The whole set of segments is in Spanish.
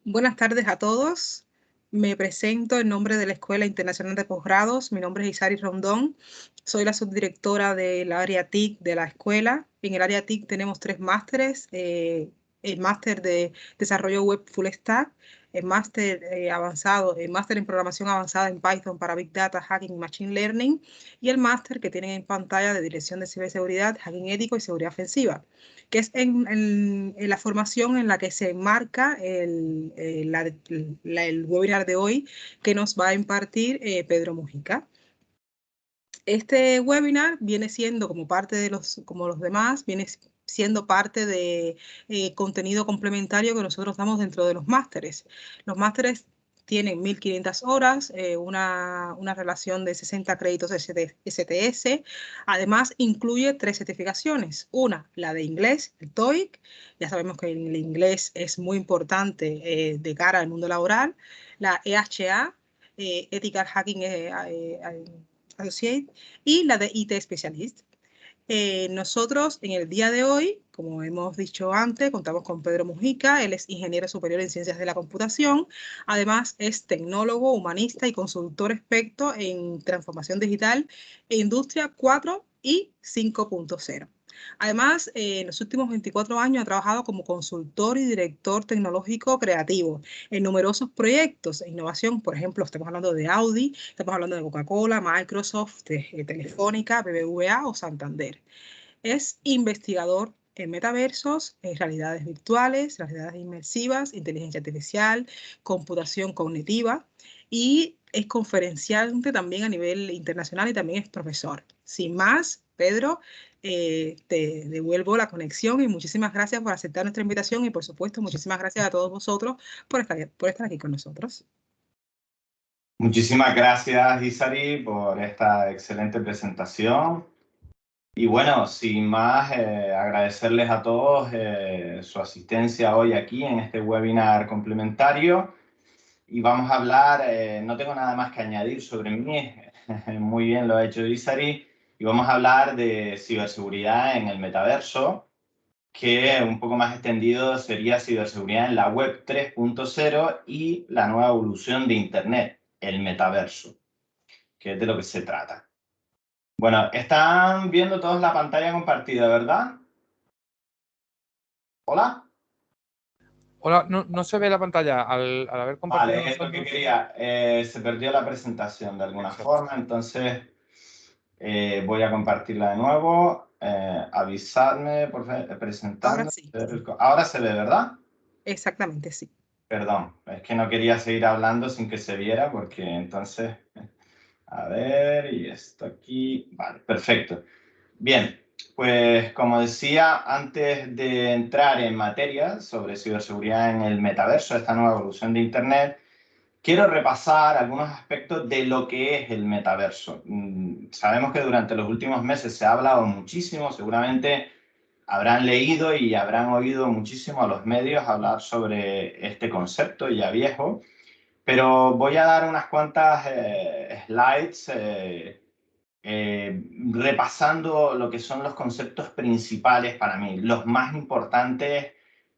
Buenas tardes a todos. Me presento en nombre de la Escuela Internacional de Posgrados. Mi nombre es Isari Rondón. Soy la subdirectora del área TIC de la escuela. En el área TIC tenemos 3 másteres. El máster de desarrollo web full stack, el máster avanzado, el máster en programación avanzada en Python para Big Data, Hacking y Machine Learning, y el máster que tienen en pantalla de Dirección de Ciberseguridad, Hacking Ético y Seguridad Ofensiva, que es en la formación en la que se enmarca el webinar de hoy que nos va a impartir Pedro Mujica. Este webinar viene siendo como parte de como los demás, viene siendo parte de contenido complementario que nosotros damos dentro de los másteres. Los másteres tienen 1.500 horas, una relación de 60 créditos STS. Además, incluye 3 certificaciones. Una, la de inglés, el TOEIC. Ya sabemos que el inglés es muy importante de cara al mundo laboral. La EHA, Ethical Hacking Associate, y la de IT Specialist. Nosotros en el día de hoy, como hemos dicho antes, contamos con Pedro Mujica. Él es ingeniero superior en ciencias de la computación. Además, es tecnólogo, humanista y consultor experto en transformación digital e industria 4 y 5.0. Además, en los últimos 24 años ha trabajado como consultor y director tecnológico creativo en numerosos proyectos de innovación. Por ejemplo, estamos hablando de Audi, estamos hablando de Coca-Cola, Microsoft, Telefónica, BBVA o Santander. Es investigador en metaversos, en realidades virtuales, realidades inmersivas, inteligencia artificial, computación cognitiva, y es conferenciante también a nivel internacional y también es profesor. Sin más, Pedro, te devuelvo la conexión y muchísimas gracias por aceptar nuestra invitación y por supuesto muchísimas gracias a todos vosotros por estar aquí con nosotros. Muchísimas gracias, Isari, por esta excelente presentación. Y bueno, sin más, agradecerles a todos su asistencia hoy aquí en este webinar complementario. Y vamos a hablar, no tengo nada más que añadir sobre mí, muy bien lo ha hecho Isari, y vamos a hablar de ciberseguridad en el metaverso, que un poco más extendido sería ciberseguridad en la web 3.0 y la nueva evolución de Internet, el metaverso, que es de lo que se trata. Bueno, están viendo todos la pantalla compartida, ¿verdad? ¿Hola? Hola, no se ve la pantalla al haber compartido Vale, es lo que nosotros. quería. Se perdió la presentación de alguna forma, entonces voy a compartirla de nuevo. Avisadme, por favor, presentando. Ahora sí. Ahora se ve, ¿verdad? Exactamente, sí. Perdón, es que no quería seguir hablando sin que se viera, porque entonces... A ver, y esto aquí. Vale, perfecto. Bien, pues como decía, antes de entrar en materia sobre ciberseguridad en el metaverso, esta nueva evolución de Internet, quiero repasar algunos aspectos de lo que es el metaverso. Sabemos que durante los últimos meses se ha hablado muchísimo, seguramente habrán leído y habrán oído muchísimo a los medios hablar sobre este concepto ya viejo, pero voy a dar unas cuantas slides repasando lo que son los conceptos principales para mí, los más importantes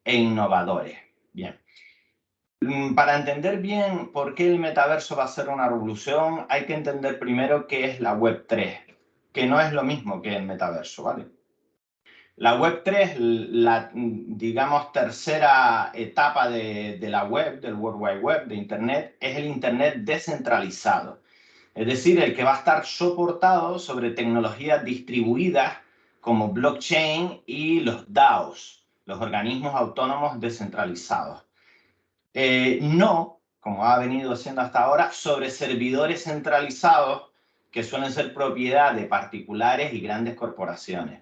e innovadores. Bien. Para entender bien por qué el metaverso va a ser una revolución, hay que entender primero qué es la Web 3, que no es lo mismo que el metaverso, ¿vale? La Web 3, la, digamos, tercera etapa de la web, del World Wide Web, de Internet, es el Internet descentralizado. Es decir, el que va a estar soportado sobre tecnologías distribuidas como blockchain y los DAOs, los organismos autónomos descentralizados. No, como ha venido siendo hasta ahora, sobre servidores centralizados que suelen ser propiedad de particulares y grandes corporaciones.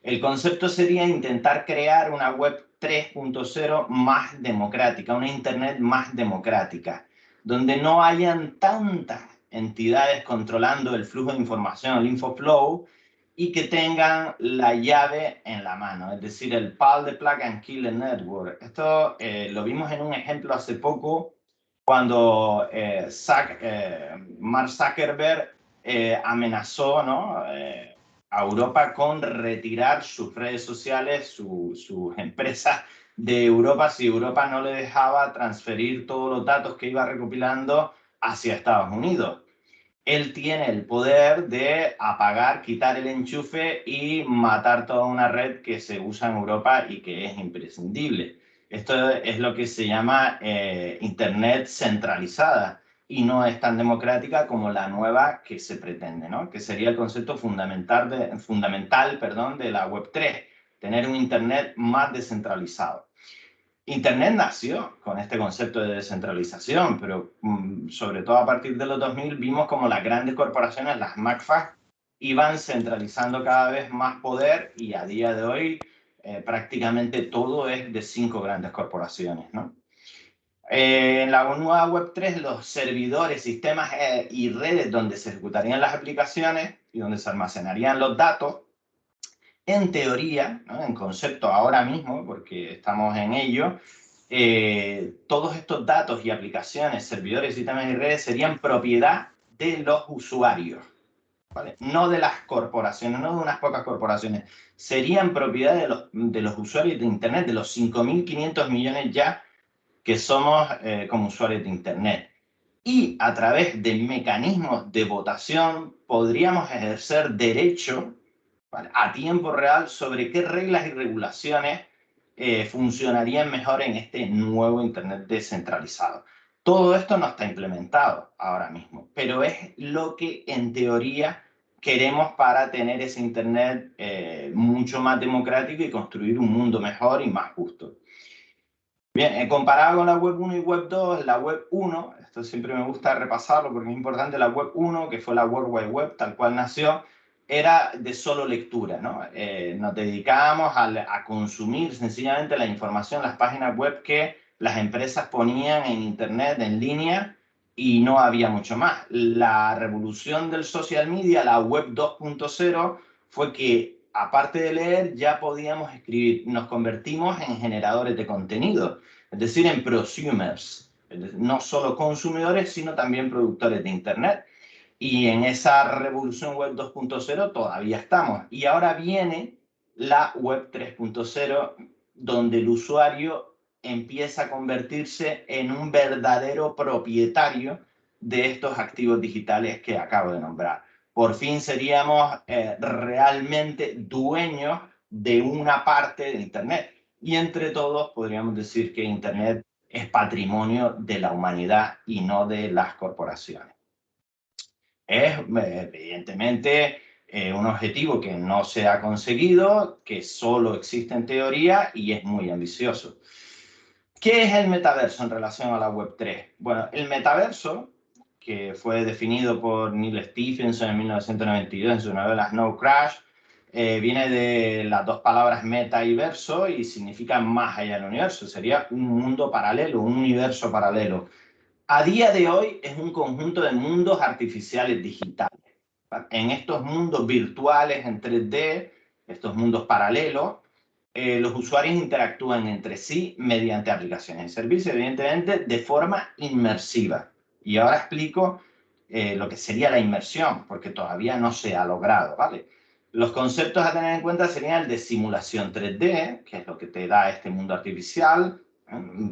El concepto sería intentar crear una web 3.0 más democrática, una Internet más democrática, donde no hayan tantas entidades controlando el flujo de información, el infoflow, y que tengan la llave en la mano, es decir, el pull the plug and kill the network. Esto lo vimos en un ejemplo hace poco cuando Mark Zuckerberg amenazó, ¿no? A Europa con retirar sus redes sociales, sus empresas de Europa si Europa no le dejaba transferir todos los datos que iba recopilando hacia Estados Unidos. Él tiene el poder de apagar, quitar el enchufe y matar toda una red que se usa en Europa y que es imprescindible. Esto es lo que se llama Internet centralizada y no es tan democrática como la nueva que se pretende, ¿no? Que sería el concepto fundamental de la Web3, tener un Internet más descentralizado. Internet nació con este concepto de descentralización, pero sobre todo a partir de los 2000 vimos como las grandes corporaciones, las MACFA, iban centralizando cada vez más poder y a día de hoy prácticamente todo es de 5 grandes corporaciones, ¿no? En la nueva Web3, los servidores, sistemas y redes donde se ejecutarían las aplicaciones y donde se almacenarían los datos, en teoría, ¿no? En concepto ahora mismo, porque estamos en ello, todos estos datos y aplicaciones, servidores, sistemas y redes serían propiedad de los usuarios, ¿vale? No de las corporaciones, no de unas pocas corporaciones. Serían propiedad de los usuarios de Internet, de los 5.500 millones ya que somos como usuarios de Internet. Y a través de mecanismos de votación podríamos ejercer derecho, ¿vale?, a tiempo real sobre qué reglas y regulaciones funcionarían mejor en este nuevo Internet descentralizado. Todo esto no está implementado ahora mismo, pero es lo que en teoría queremos para tener ese Internet mucho más democrático y construir un mundo mejor y más justo. Bien, comparado con la Web 1 y Web 2, la Web 1, esto siempre me gusta repasarlo porque es importante, la Web 1, que fue la World Wide Web, tal cual nació, era de solo lectura, ¿no? Nos dedicábamos a consumir sencillamente la información, las páginas web que las empresas ponían en Internet, en línea, y no había mucho más. La revolución del social media, la Web 2.0, fue que aparte de leer, ya podíamos escribir. Nos convertimos en generadores de contenido, es decir, en prosumers. No solo consumidores, sino también productores de Internet. Y en esa revolución web 2.0 todavía estamos. Y ahora viene la web 3.0, donde el usuario empieza a convertirse en un verdadero propietario de estos activos digitales que acabo de nombrar. Por fin seríamos realmente dueños de una parte de Internet. Y entre todos podríamos decir que Internet es patrimonio de la humanidad y no de las corporaciones. Es evidentemente un objetivo que no se ha conseguido, que solo existe en teoría y es muy ambicioso. ¿Qué es el metaverso en relación a la Web3? Bueno, el metaverso, que fue definido por Neil Stephenson en 1992 en su novela Snow Crash, viene de las dos palabras meta y verso y significa más allá del universo. Sería un mundo paralelo, un universo paralelo. A día de hoy es un conjunto de mundos artificiales digitales. En estos mundos virtuales en 3D, estos mundos paralelos, los usuarios interactúan entre sí mediante aplicaciones y servicios, evidentemente de forma inmersiva. Y ahora explico lo que sería la inmersión, porque todavía no se ha logrado, ¿vale? Los conceptos a tener en cuenta serían el de simulación 3D, que es lo que te da este mundo artificial.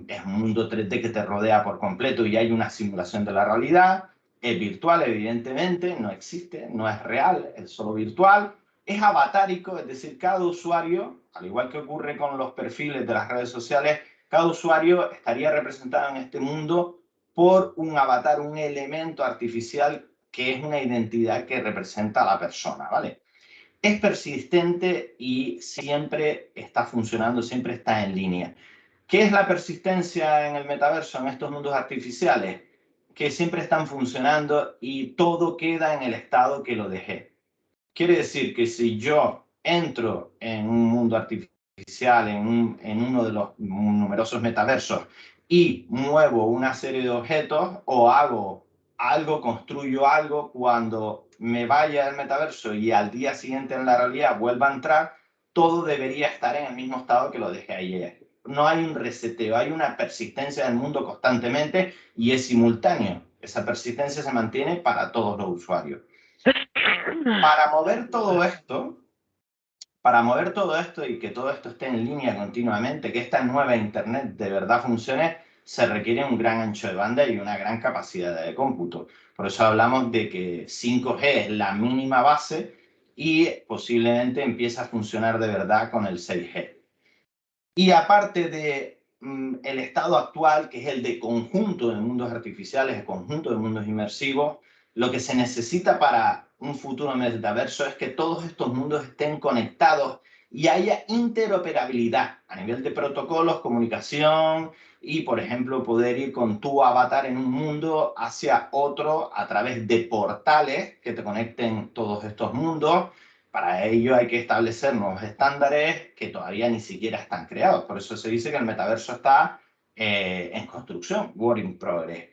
Es un mundo 3D que te rodea por completo y hay una simulación de la realidad. Es virtual, evidentemente, no existe, no es real, es solo virtual. Es avatárico, es decir, cada usuario, al igual que ocurre con los perfiles de las redes sociales, cada usuario estaría representado en este mundo por un avatar, un elemento artificial que es una identidad que representa a la persona, ¿vale? Es persistente y siempre está funcionando, siempre está en línea. ¿Qué es la persistencia en el metaverso, en estos mundos artificiales? Que siempre están funcionando y todo queda en el estado que lo dejé. Quiere decir que si yo entro en un mundo artificial, en uno de los numerosos metaversos, y muevo una serie de objetos o hago algo, construyo algo, cuando me vaya al metaverso y al día siguiente en la realidad vuelva a entrar, todo debería estar en el mismo estado que lo dejé ayer. No hay un reseteo, hay una persistencia del mundo constantemente y es simultáneo. Esa persistencia se mantiene para todos los usuarios. Para mover todo esto, Para mover todo esto y que todo esto esté en línea continuamente, que esta nueva Internet de verdad funcione, se requiere un gran ancho de banda y una gran capacidad de cómputo. Por eso hablamos de que 5G es la mínima base y posiblemente empiece a funcionar de verdad con el 6G. Y aparte de el estado actual, que es el de conjunto de mundos artificiales, el conjunto de mundos inmersivos, lo que se necesita para un futuro metaverso es que todos estos mundos estén conectados y haya interoperabilidad a nivel de protocolos, comunicación y, por ejemplo, poder ir con tu avatar en un mundo hacia otro a través de portales que te conecten todos estos mundos. Para ello hay que establecer nuevos estándares que todavía ni siquiera están creados. Por eso se dice que el metaverso está en construcción, work in progress.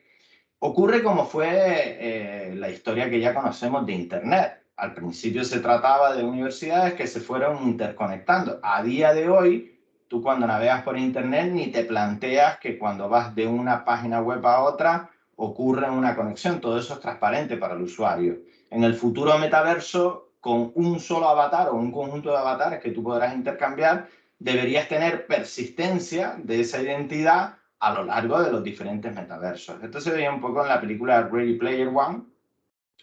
Ocurre como fue la historia que ya conocemos de Internet. Al principio se trataba de universidades que se fueron interconectando. A día de hoy, tú cuando navegas por Internet ni te planteas que cuando vas de una página web a otra ocurre una conexión. Todo eso es transparente para el usuario. En el futuro metaverso, con un solo avatar o un conjunto de avatares que tú podrás intercambiar, deberías tener persistencia de esa identidad a lo largo de los diferentes metaversos. Esto se veía un poco en la película Ready Player One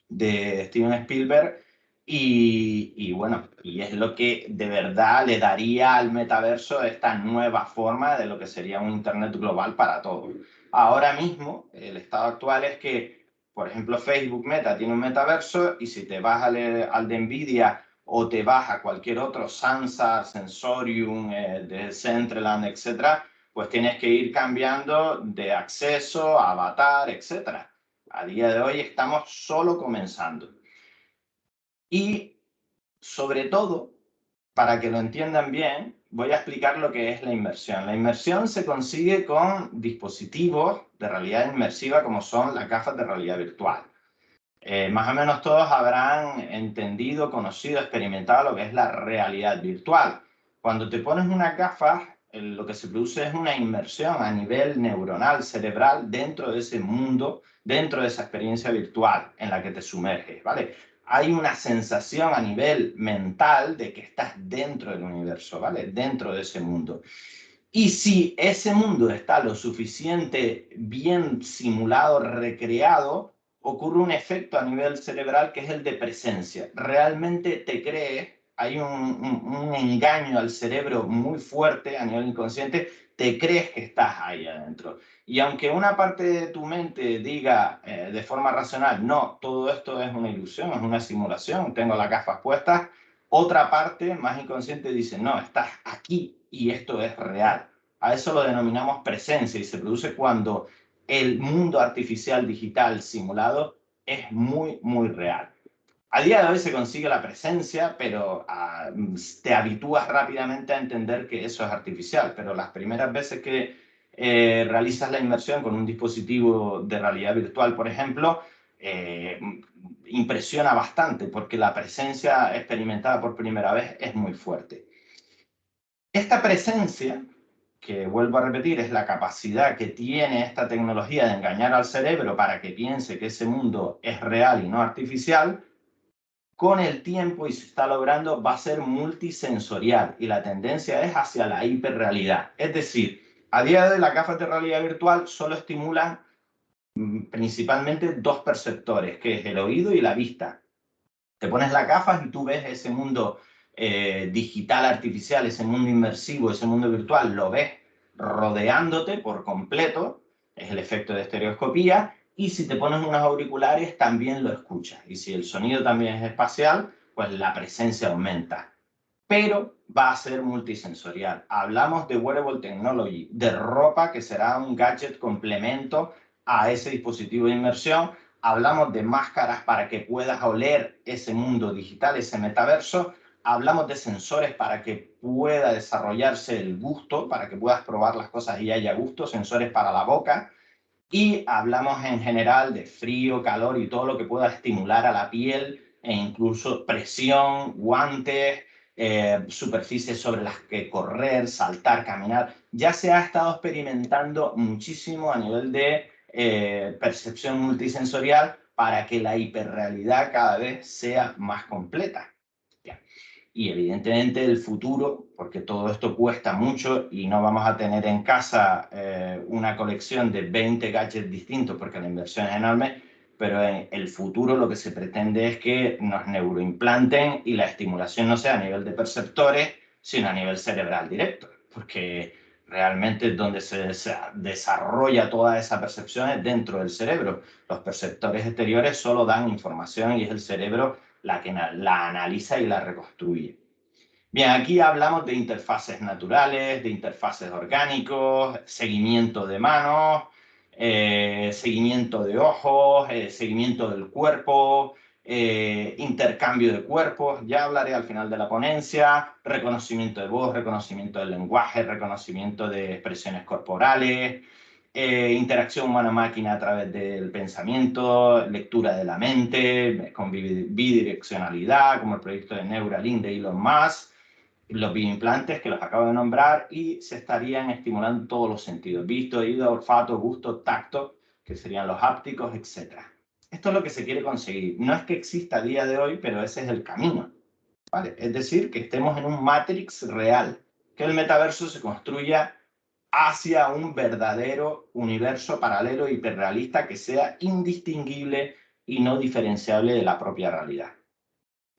de Steven Spielberg y bueno, y es lo que de verdad le daría al metaverso esta nueva forma de lo que sería un Internet global para todos. Ahora mismo, el estado actual es que, por ejemplo, Facebook Meta tiene un metaverso y si te vas al de Nvidia o te vas a cualquier otro, Sansar, Sensorium, de Decentraland, etcétera, pues tienes que ir cambiando de acceso, avatar, etcétera. A día de hoy estamos solo comenzando. Y sobre todo, para que lo entiendan bien, voy a explicar lo que es la inmersión. La inmersión se consigue con dispositivos de realidad inmersiva como son las gafas de realidad virtual. Más o menos todos habrán entendido, conocido, experimentado lo que es la realidad virtual. Cuando te pones unas gafas, lo que se produce es una inmersión a nivel neuronal, cerebral, dentro de ese mundo, dentro de esa experiencia virtual en la que te sumerges, ¿vale? Hay una sensación a nivel mental de que estás dentro del universo, ¿vale? Dentro de ese mundo. Y si ese mundo está lo suficiente bien simulado, recreado, ocurre un efecto a nivel cerebral que es el de presencia. Realmente te crees, hay un engaño al cerebro muy fuerte a nivel inconsciente, te crees que estás ahí adentro. Y aunque una parte de tu mente diga de forma racional, no, todo esto es una ilusión, es una simulación, tengo las gafas puestas, otra parte más inconsciente dice, no, estás aquí y esto es real. A eso lo denominamos presencia y se produce cuando el mundo artificial digital simulado es muy, muy real. A día de hoy se consigue la presencia, pero te habitúas rápidamente a entender que eso es artificial. Pero las primeras veces que realizas la inmersión con un dispositivo de realidad virtual, por ejemplo, impresiona bastante porque la presencia experimentada por primera vez es muy fuerte. Esta presencia, que vuelvo a repetir, es la capacidad que tiene esta tecnología de engañar al cerebro para que piense que ese mundo es real y no artificial, con el tiempo, y se está logrando, va a ser multisensorial y la tendencia es hacia la hiperrealidad. Es decir, a día de hoy las gafas de realidad virtual solo estimulan principalmente dos perceptores, que es el oído y la vista. Te pones las gafas y tú ves ese mundo digital artificial, ese mundo inmersivo, ese mundo virtual, lo ves rodeándote por completo, es el efecto de estereoscopía, y si te pones unos auriculares también lo escuchas. Y si el sonido también es espacial, pues la presencia aumenta. Pero va a ser multisensorial. Hablamos de wearable technology, de ropa que será un gadget complemento a ese dispositivo de inmersión. Hablamos de máscaras para que puedas oler ese mundo digital, ese metaverso. Hablamos de sensores para que pueda desarrollarse el gusto, para que puedas probar las cosas y haya gusto, sensores para la boca. Y hablamos en general de frío, calor y todo lo que pueda estimular a la piel e incluso presión, guantes, superficies sobre las que correr, saltar, caminar. Ya se ha estado experimentando muchísimo a nivel de percepción multisensorial para que la hiperrealidad cada vez sea más completa. Y evidentemente el futuro, porque todo esto cuesta mucho y no vamos a tener en casa una colección de 20 gadgets distintos porque la inversión es enorme, pero en el futuro lo que se pretende es que nos neuroimplanten y la estimulación no sea a nivel de perceptores, sino a nivel cerebral directo, porque realmente donde se desarrolla toda esa percepción es dentro del cerebro. Los perceptores exteriores solo dan información y es el cerebro la que la analiza y la reconstruye. Bien, aquí hablamos de interfaces naturales, de interfaces orgánicos, seguimiento de manos, seguimiento de ojos, seguimiento del cuerpo, intercambio de cuerpos, ya hablaré al final de la ponencia, reconocimiento de voz, reconocimiento del lenguaje, reconocimiento de expresiones corporales, interacción humano-máquina a través del pensamiento, lectura de la mente, con bidireccionalidad, como el proyecto de Neuralink de Elon Musk, los bioimplantes que los acabo de nombrar, y se estarían estimulando todos los sentidos, visto, oído, olfato, gusto, tacto, que serían los hápticos, etc. Esto es lo que se quiere conseguir. No es que exista a día de hoy, pero ese es el camino, ¿vale? Es decir, que estemos en un Matrix real, que el metaverso se construya hacia un verdadero universo paralelo hiperrealista que sea indistinguible y no diferenciable de la propia realidad.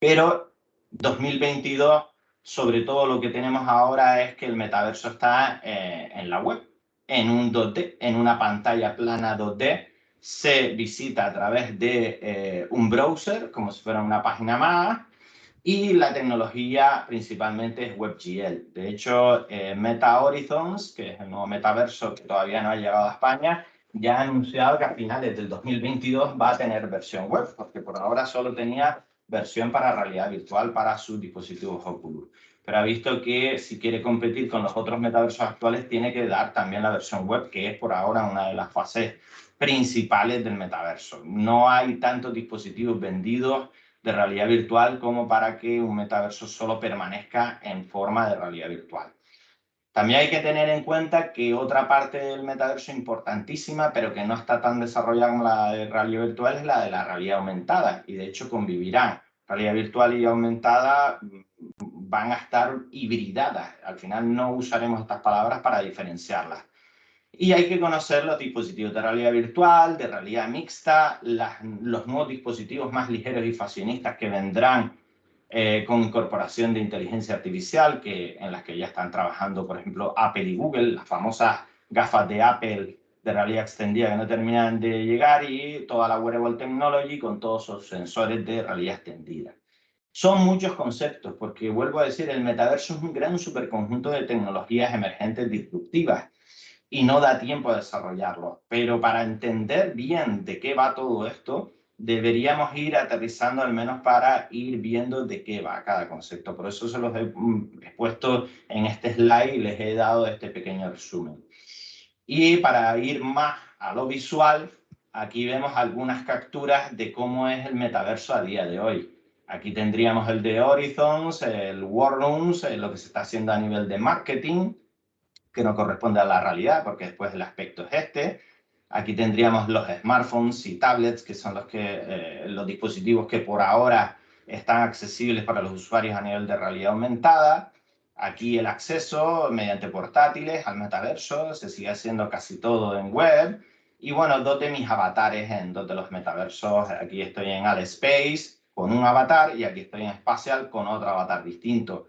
Pero 2022, sobre todo lo que tenemos ahora es que el metaverso está en la web, en un 2D, en una pantalla plana 2D, se visita a través de un browser, como si fuera una página más, y la tecnología principalmente es WebGL. De hecho, Meta Horizons, que es el nuevo metaverso que todavía no ha llegado a España, ya ha anunciado que a finales del 2022 va a tener versión web, porque por ahora solo tenía versión para realidad virtual para sus dispositivos Oculus. Pero ha visto que si quiere competir con los otros metaversos actuales, tiene que dar también la versión web, que es por ahora una de las fases principales del metaverso. No hay tantos dispositivos vendidos de realidad virtual como para que un metaverso solo permanezca en forma de realidad virtual. También hay que tener en cuenta que otra parte del metaverso importantísima, pero que no está tan desarrollada como la de realidad virtual, es la de la realidad aumentada, y de hecho convivirán. Realidad virtual y aumentada van a estar hibridadas. Al final no usaremos estas palabras para diferenciarlas. Y hay que conocer los dispositivos de realidad virtual, de realidad mixta, los nuevos dispositivos más ligeros y fashionistas que vendrán con incorporación de inteligencia artificial, en las que ya están trabajando, por ejemplo, Apple y Google, las famosas gafas de Apple de realidad extendida que no terminan de llegar, y toda la wearable technology con todos sus sensores de realidad extendida. Son muchos conceptos, porque vuelvo a decir, el metaverso es un gran superconjunto de tecnologías emergentes disruptivas y no da tiempo a desarrollarlo. Pero para entender bien de qué va todo esto, deberíamos ir aterrizando al menos para ir viendo de qué va cada concepto. Por eso se los he puesto en este slide y les he dado este pequeño resumen. Y para ir más a lo visual, aquí vemos algunas capturas de cómo es el metaverso a día de hoy. Aquí tendríamos el de Horizons, el War Rooms, lo que se está haciendo a nivel de marketing, que no corresponde a la realidad, porque después el aspecto es este. Aquí tendríamos los smartphones y tablets, que son los dispositivos que por ahora están accesibles para los usuarios a nivel de realidad aumentada. Aquí el acceso mediante portátiles al metaverso, se sigue haciendo casi todo en web. Y bueno, dos de mis avatares en dos de los metaversos. Aquí estoy en Alspace con un avatar y aquí estoy en Spatial con otro avatar distinto.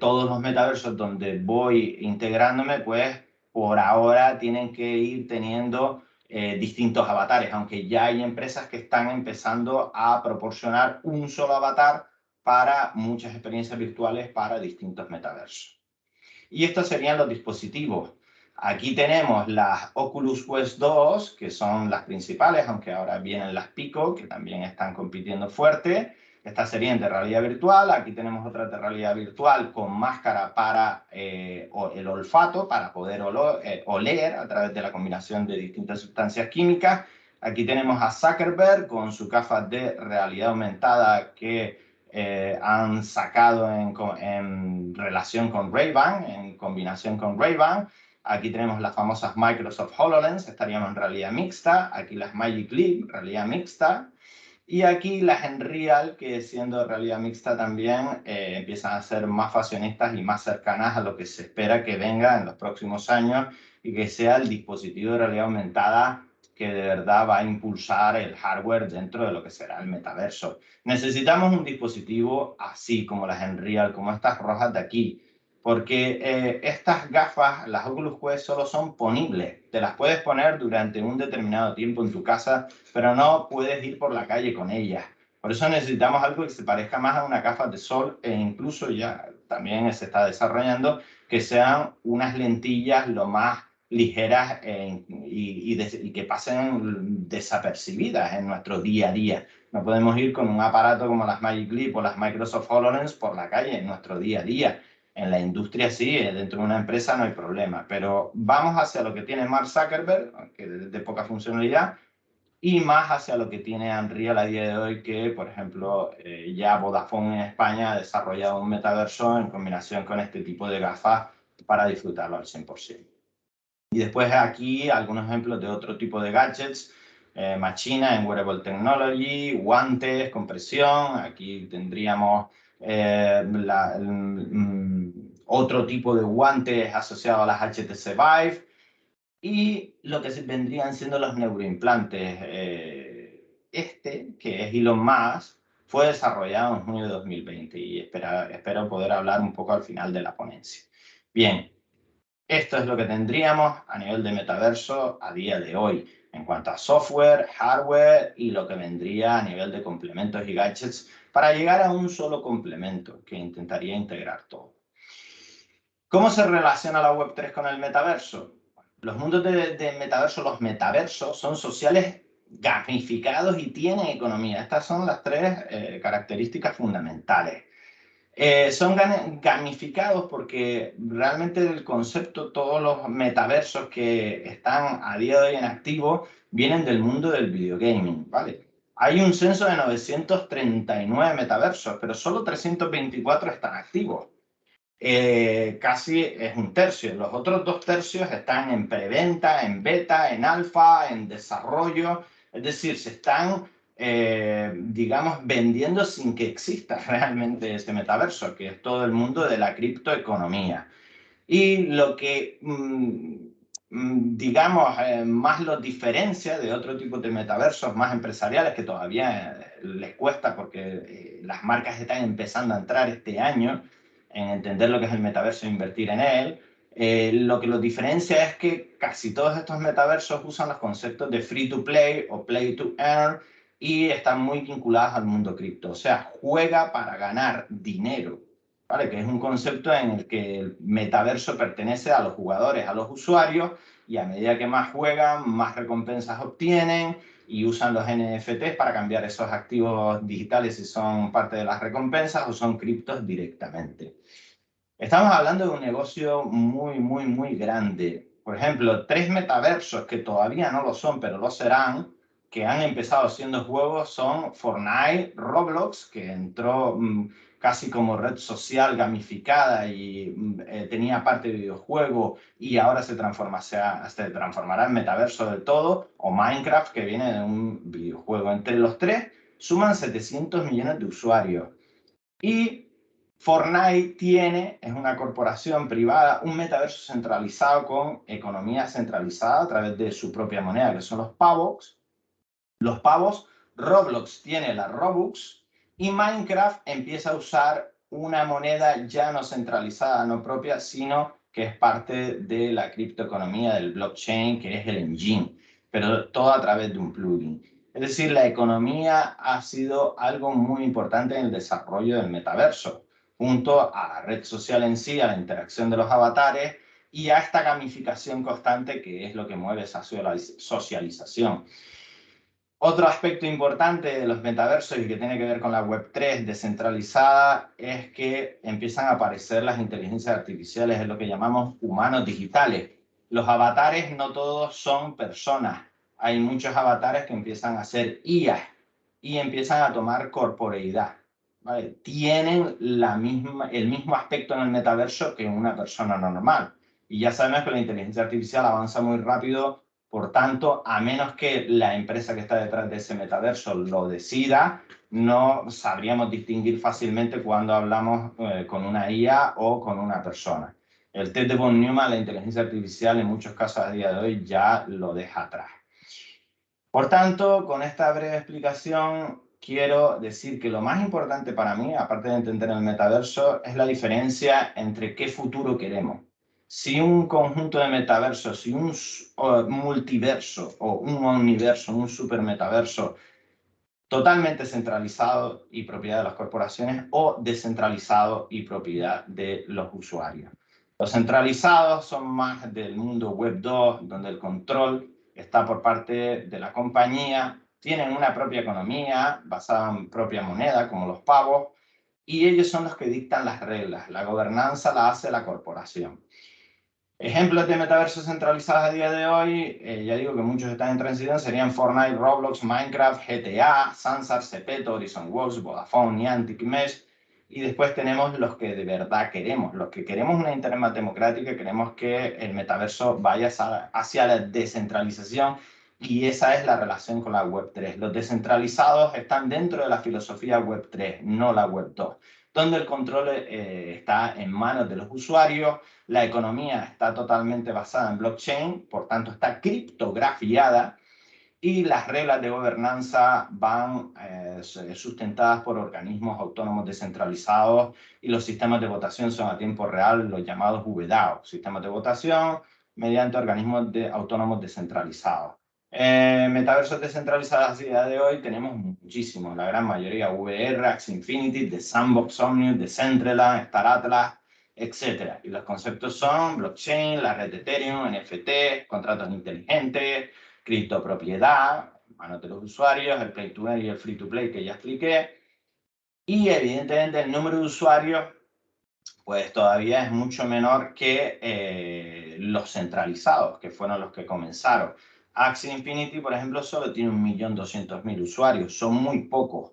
Todos los metaversos donde voy integrándome, pues por ahora tienen que ir teniendo distintos avatares, aunque ya hay empresas que están empezando a proporcionar un solo avatar para muchas experiencias virtuales para distintos metaversos. Y estos serían los dispositivos. Aquí tenemos las Oculus Quest 2, que son las principales, aunque ahora vienen las Pico, que también están compitiendo fuerte. Estas serían de realidad virtual. Aquí tenemos otras de realidad virtual con máscara para el olfato, para poder oler a través de la combinación de distintas sustancias químicas. Aquí tenemos a Zuckerberg con su gafas de realidad aumentada que han sacado en relación con Ray-Ban, en combinación con Ray-Ban. Aquí tenemos las famosas Microsoft HoloLens, estaríamos en realidad mixta. Aquí las Magic Leap, realidad mixta. Y aquí las Nreal, que siendo realidad mixta también, empiezan a ser más fashionistas y más cercanas a lo que se espera que venga en los próximos años y que sea el dispositivo de realidad aumentada que de verdad va a impulsar el hardware dentro de lo que será el metaverso. Necesitamos un dispositivo así como las Nreal, como estas rojas de aquí, porque estas gafas, las Oculus Quest, solo son ponibles. Te las puedes poner durante un determinado tiempo en tu casa, pero no puedes ir por la calle con ellas. Por eso necesitamos algo que se parezca más a una gafa de sol e incluso ya también se está desarrollando que sean unas lentillas lo más ligeras y que pasen desapercibidas en nuestro día a día. No podemos ir con un aparato como las Magic Leap o las Microsoft HoloLens por la calle en nuestro día a día. En la industria sí, dentro de una empresa no hay problema, pero vamos hacia lo que tiene Mark Zuckerberg, que es de poca funcionalidad, y más hacia lo que tiene Unreal a día de hoy, que por ejemplo ya Vodafone en España ha desarrollado un metaverso en combinación con este tipo de gafas para disfrutarlo al 100%. Y después aquí algunos ejemplos de otro tipo de gadgets, Machina en Wearable Technology, guantes, compresión, aquí tendríamos otro tipo de guantes asociados a las HTC Vive y lo que vendrían siendo los neuroimplantes. Que es Elon Musk, fue desarrollado en junio de 2020 y espero poder hablar un poco al final de la ponencia. Bien, esto es lo que tendríamos a nivel de metaverso a día de hoy, en cuanto a software, hardware y lo que vendría a nivel de complementos y gadgets para llegar a un solo complemento que intentaría integrar todo. ¿Cómo se relaciona la Web3 con el metaverso? Los mundos de metaverso, los metaversos, son sociales gamificados y tienen economía. Estas son las tres características fundamentales. Son gamificados porque realmente el concepto, todos los metaversos que están a día de hoy en activo, vienen del mundo del videogaming, ¿vale? Hay un censo de 939 metaversos, pero solo 324 están activos. Casi es un tercio. Los otros 2/3 están en preventa, en beta, en alfa, en desarrollo. Es decir, se están, digamos, vendiendo sin que exista realmente este metaverso, que es todo el mundo de la criptoeconomía. Y lo que, digamos, más los diferencia de otro tipo de metaversos más empresariales que todavía les cuesta porque las marcas están empezando a entrar este año en entender lo que es el metaverso e invertir en él. Lo que los diferencia es que casi todos estos metaversos usan los conceptos de free to play o play to earn y están muy vinculados al mundo cripto. O sea, juega para ganar dinero, ¿vale? Que es un concepto en el que el metaverso pertenece a los jugadores, a los usuarios, y a medida que más juegan, más recompensas obtienen y usan los NFTs para cambiar esos activos digitales si son parte de las recompensas o son criptos directamente. Estamos hablando de un negocio muy grande. Por ejemplo, 3 metaversos que todavía no lo son, pero lo serán, que han empezado siendo juegos son Fortnite, Roblox, que entró casi como red social gamificada y tenía parte de videojuego y ahora se transformará en metaverso del todo, o Minecraft, que viene de un videojuego. Entre los tres suman 700 millones de usuarios. Y Fortnite es una corporación privada, un metaverso centralizado con economía centralizada a través de su propia moneda, que son los pavos. Los pavos, Roblox tiene la Robux y Minecraft empieza a usar una moneda ya no centralizada, no propia, sino que es parte de la criptoeconomía del blockchain, que es el engine, pero todo a través de un plugin. Es decir, la economía ha sido algo muy importante en el desarrollo del metaverso, junto a la red social en sí, a la interacción de los avatares y a esta gamificación constante que es lo que mueve esa socialización. Otro aspecto importante de los metaversos y que tiene que ver con la Web3 descentralizada es que empiezan a aparecer las inteligencias artificiales, es lo que llamamos humanos digitales. Los avatares no todos son personas. Hay muchos avatares que empiezan a ser IA y empiezan a tomar corporeidad, ¿vale? Tienen el mismo aspecto en el metaverso que una persona normal. Y ya sabemos que la inteligencia artificial avanza muy rápido Por tanto, a menos que la empresa que está detrás de ese metaverso lo decida, no sabríamos distinguir fácilmente cuando hablamos con una IA o con una persona. El test de von Neumann, la inteligencia artificial, en muchos casos a día de hoy ya lo deja atrás. Por tanto, con esta breve explicación, quiero decir que lo más importante para mí, aparte de entender el metaverso, es la diferencia entre qué futuro queremos. Si un conjunto de metaversos, si un multiverso o un universo, un supermetaverso totalmente centralizado y propiedad de las corporaciones o descentralizado y propiedad de los usuarios. Los centralizados son más del mundo Web 2, donde el control está por parte de la compañía, tienen una propia economía basada en propia moneda, como los pavos, y ellos son los que dictan las reglas. La gobernanza la hace la corporación. Ejemplos de metaversos centralizados a día de hoy, ya digo que muchos están en transición, serían Fortnite, Roblox, Minecraft, GTA, Sansar, Zepeto, Horizon Worlds, Vodafone, Niantic, Mesh. Y después tenemos los que de verdad queremos, los que queremos una internet más democrática, queremos que el metaverso vaya hacia la descentralización, y esa es la relación con la Web 3. Los descentralizados están dentro de la filosofía Web 3, no la Web 2, donde el control está en manos de los usuarios. La economía está totalmente basada en blockchain, por tanto está criptografiada, y las reglas de gobernanza van sustentadas por organismos autónomos descentralizados, y los sistemas de votación son a tiempo real, los llamados VDAO, sistemas de votación mediante organismos autónomos descentralizados. Metaversos descentralizados a día de hoy tenemos muchísimos, la gran mayoría: VR, Axie Infinity, The Sandbox, Omnium, Decentraland, Star Atlas, etc. Y los conceptos son blockchain, la red de Ethereum, NFT, contratos inteligentes, criptopropiedad, manos de los usuarios, el play to earn y el free to play que ya expliqué. Y evidentemente el número de usuarios pues todavía es mucho menor que los centralizados, que fueron los que comenzaron. Axie Infinity, por ejemplo, solo tiene 1.200.000 usuarios, son muy pocos,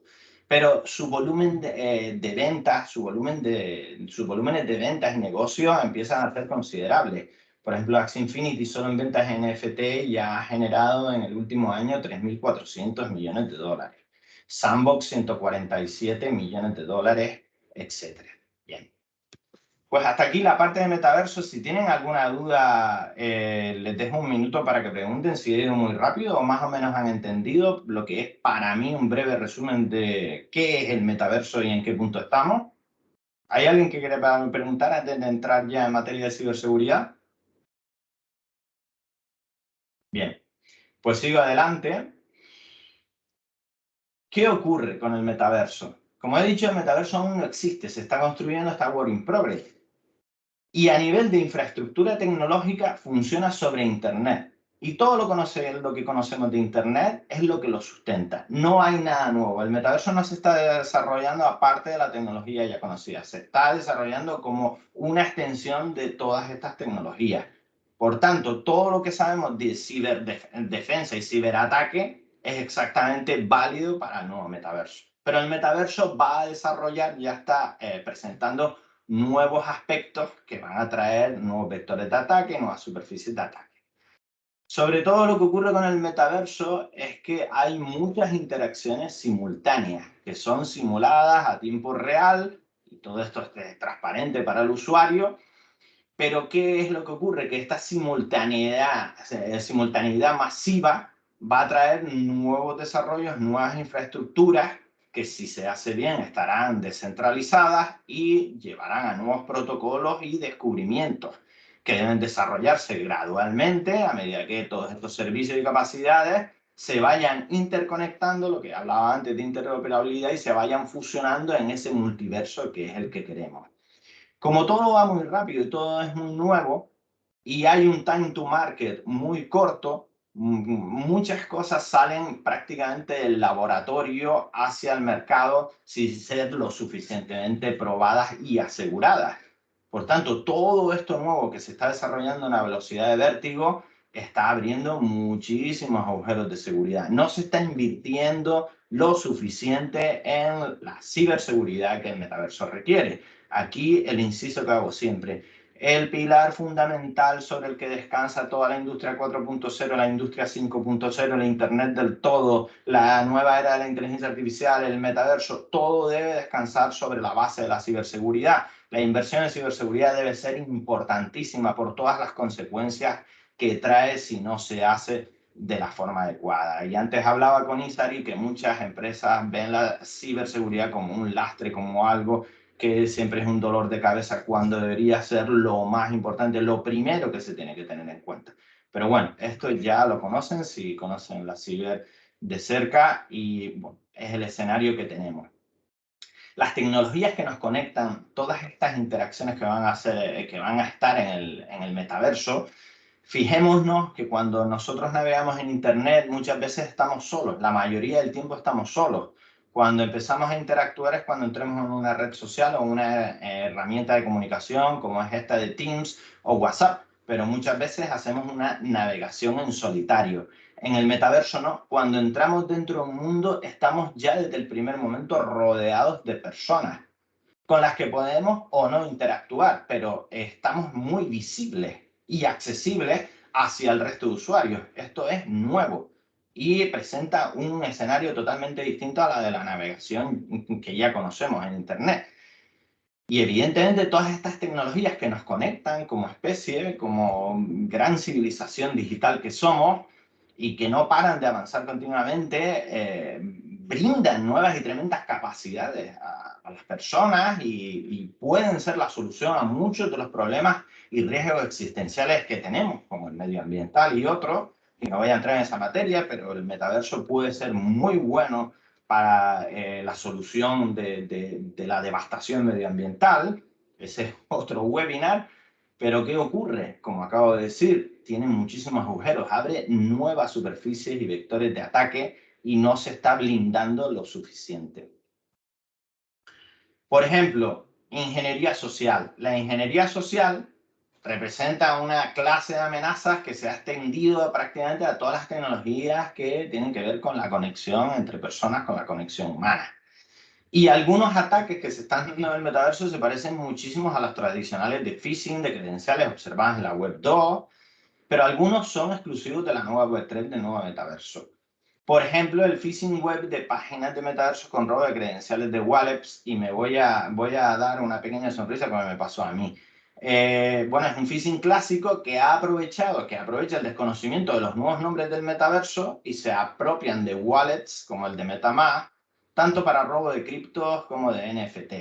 pero su volumen de ventas, sus volúmenes de ventas y negocios empiezan a ser considerables. Por ejemplo, Axie Infinity solo en ventas NFT ya ha generado en el último año 3.400 millones de dólares. Sandbox, 147 millones de dólares, etc. Bien. Pues hasta aquí la parte de metaverso. Si tienen alguna duda, les dejo un minuto para que pregunten, si he ido muy rápido o más o menos han entendido lo que es para mí un breve resumen de qué es el metaverso y en qué punto estamos. ¿Hay alguien que quiere preguntar antes de entrar ya en materia de ciberseguridad? Bien, pues sigo adelante. ¿Qué ocurre con el metaverso? Como he dicho, el metaverso aún no existe, se está construyendo, está work in progress. Y a nivel de infraestructura tecnológica funciona sobre Internet. Y todo lo que conocemos de Internet es lo que lo sustenta. No hay nada nuevo. El metaverso no se está desarrollando aparte de la tecnología ya conocida. Se está desarrollando como una extensión de todas estas tecnologías. Por tanto, todo lo que sabemos de ciberdefensa y ciberataque es exactamente válido para el nuevo metaverso. Pero el metaverso va a desarrollar, ya está presentando nuevos aspectos que van a traer nuevos vectores de ataque, nuevas superficies de ataque. Sobre todo lo que ocurre con el metaverso es que hay muchas interacciones simultáneas que son simuladas a tiempo real, y todo esto es transparente para el usuario. Pero ¿qué es lo que ocurre? Que esta simultaneidad masiva va a traer nuevos desarrollos, nuevas infraestructuras que, si se hace bien, estarán descentralizadas y llevarán a nuevos protocolos y descubrimientos que deben desarrollarse gradualmente a medida que todos estos servicios y capacidades se vayan interconectando, lo que hablaba antes de interoperabilidad, y se vayan fusionando en ese multiverso que es el que queremos. Como todo va muy rápido y todo es muy nuevo y hay un time to market muy corto, muchas cosas salen prácticamente del laboratorio hacia el mercado sin ser lo suficientemente probadas y aseguradas. Por tanto, todo esto nuevo que se está desarrollando a una velocidad de vértigo está abriendo muchísimos agujeros de seguridad. No se está invirtiendo lo suficiente en la ciberseguridad que el metaverso requiere. Aquí el inciso que hago siempre: el pilar fundamental sobre el que descansa toda la industria 4.0, la industria 5.0, el Internet del todo, la nueva era de la inteligencia artificial, el metaverso, todo debe descansar sobre la base de la ciberseguridad. La inversión en ciberseguridad debe ser importantísima por todas las consecuencias que trae si no se hace de la forma adecuada. Y antes hablaba con Isari que muchas empresas ven la ciberseguridad como un lastre, como algo que siempre es un dolor de cabeza cuando debería ser lo más importante, lo primero que se tiene que tener en cuenta. Pero bueno, esto ya lo conocen, si conocen la ciber de cerca y bueno, es el escenario que tenemos. Las tecnologías que nos conectan, todas estas interacciones que van a estar en el metaverso, fijémonos que cuando nosotros navegamos en Internet muchas veces estamos solos, la mayoría del tiempo estamos solos. Cuando empezamos a interactuar es cuando entremos en una red social o una herramienta de comunicación como es esta de Teams o WhatsApp, pero muchas veces hacemos una navegación en solitario. En el metaverso no, cuando entramos dentro de un mundo estamos ya desde el primer momento rodeados de personas con las que podemos o no interactuar, pero estamos muy visibles y accesibles hacia el resto de usuarios. Esto es nuevo y presenta un escenario totalmente distinto a la de la navegación que ya conocemos en Internet. Y evidentemente todas estas tecnologías que nos conectan como especie, como gran civilización digital que somos y que no paran de avanzar continuamente, brindan nuevas y tremendas capacidades a las personas y pueden ser la solución a muchos de los problemas y riesgos existenciales que tenemos, como el medioambiental y otros. Y no voy a entrar en esa materia, pero el metaverso puede ser muy bueno para la solución de la devastación medioambiental. Ese es otro webinar. Pero ¿qué ocurre? Como acabo de decir, tiene muchísimos agujeros, abre nuevas superficies y vectores de ataque y no se está blindando lo suficiente. Por ejemplo, ingeniería social. La ingeniería social representa una clase de amenazas que se ha extendido prácticamente a todas las tecnologías que tienen que ver con la conexión entre personas, con la conexión humana. Y algunos ataques que se están dando en el metaverso se parecen muchísimos a los tradicionales de phishing, de credenciales observadas en la web 2, pero algunos son exclusivos de la nueva web 3 del nuevo metaverso. Por ejemplo, el phishing web de páginas de metaverso con robo de credenciales de wallets, y me voy a dar una pequeña sonrisa como me pasó a mí. Bueno, es un phishing clásico que aprovecha el desconocimiento de los nuevos nombres del metaverso y se apropian de wallets como el de MetaMask, tanto para robo de criptos como de NFT.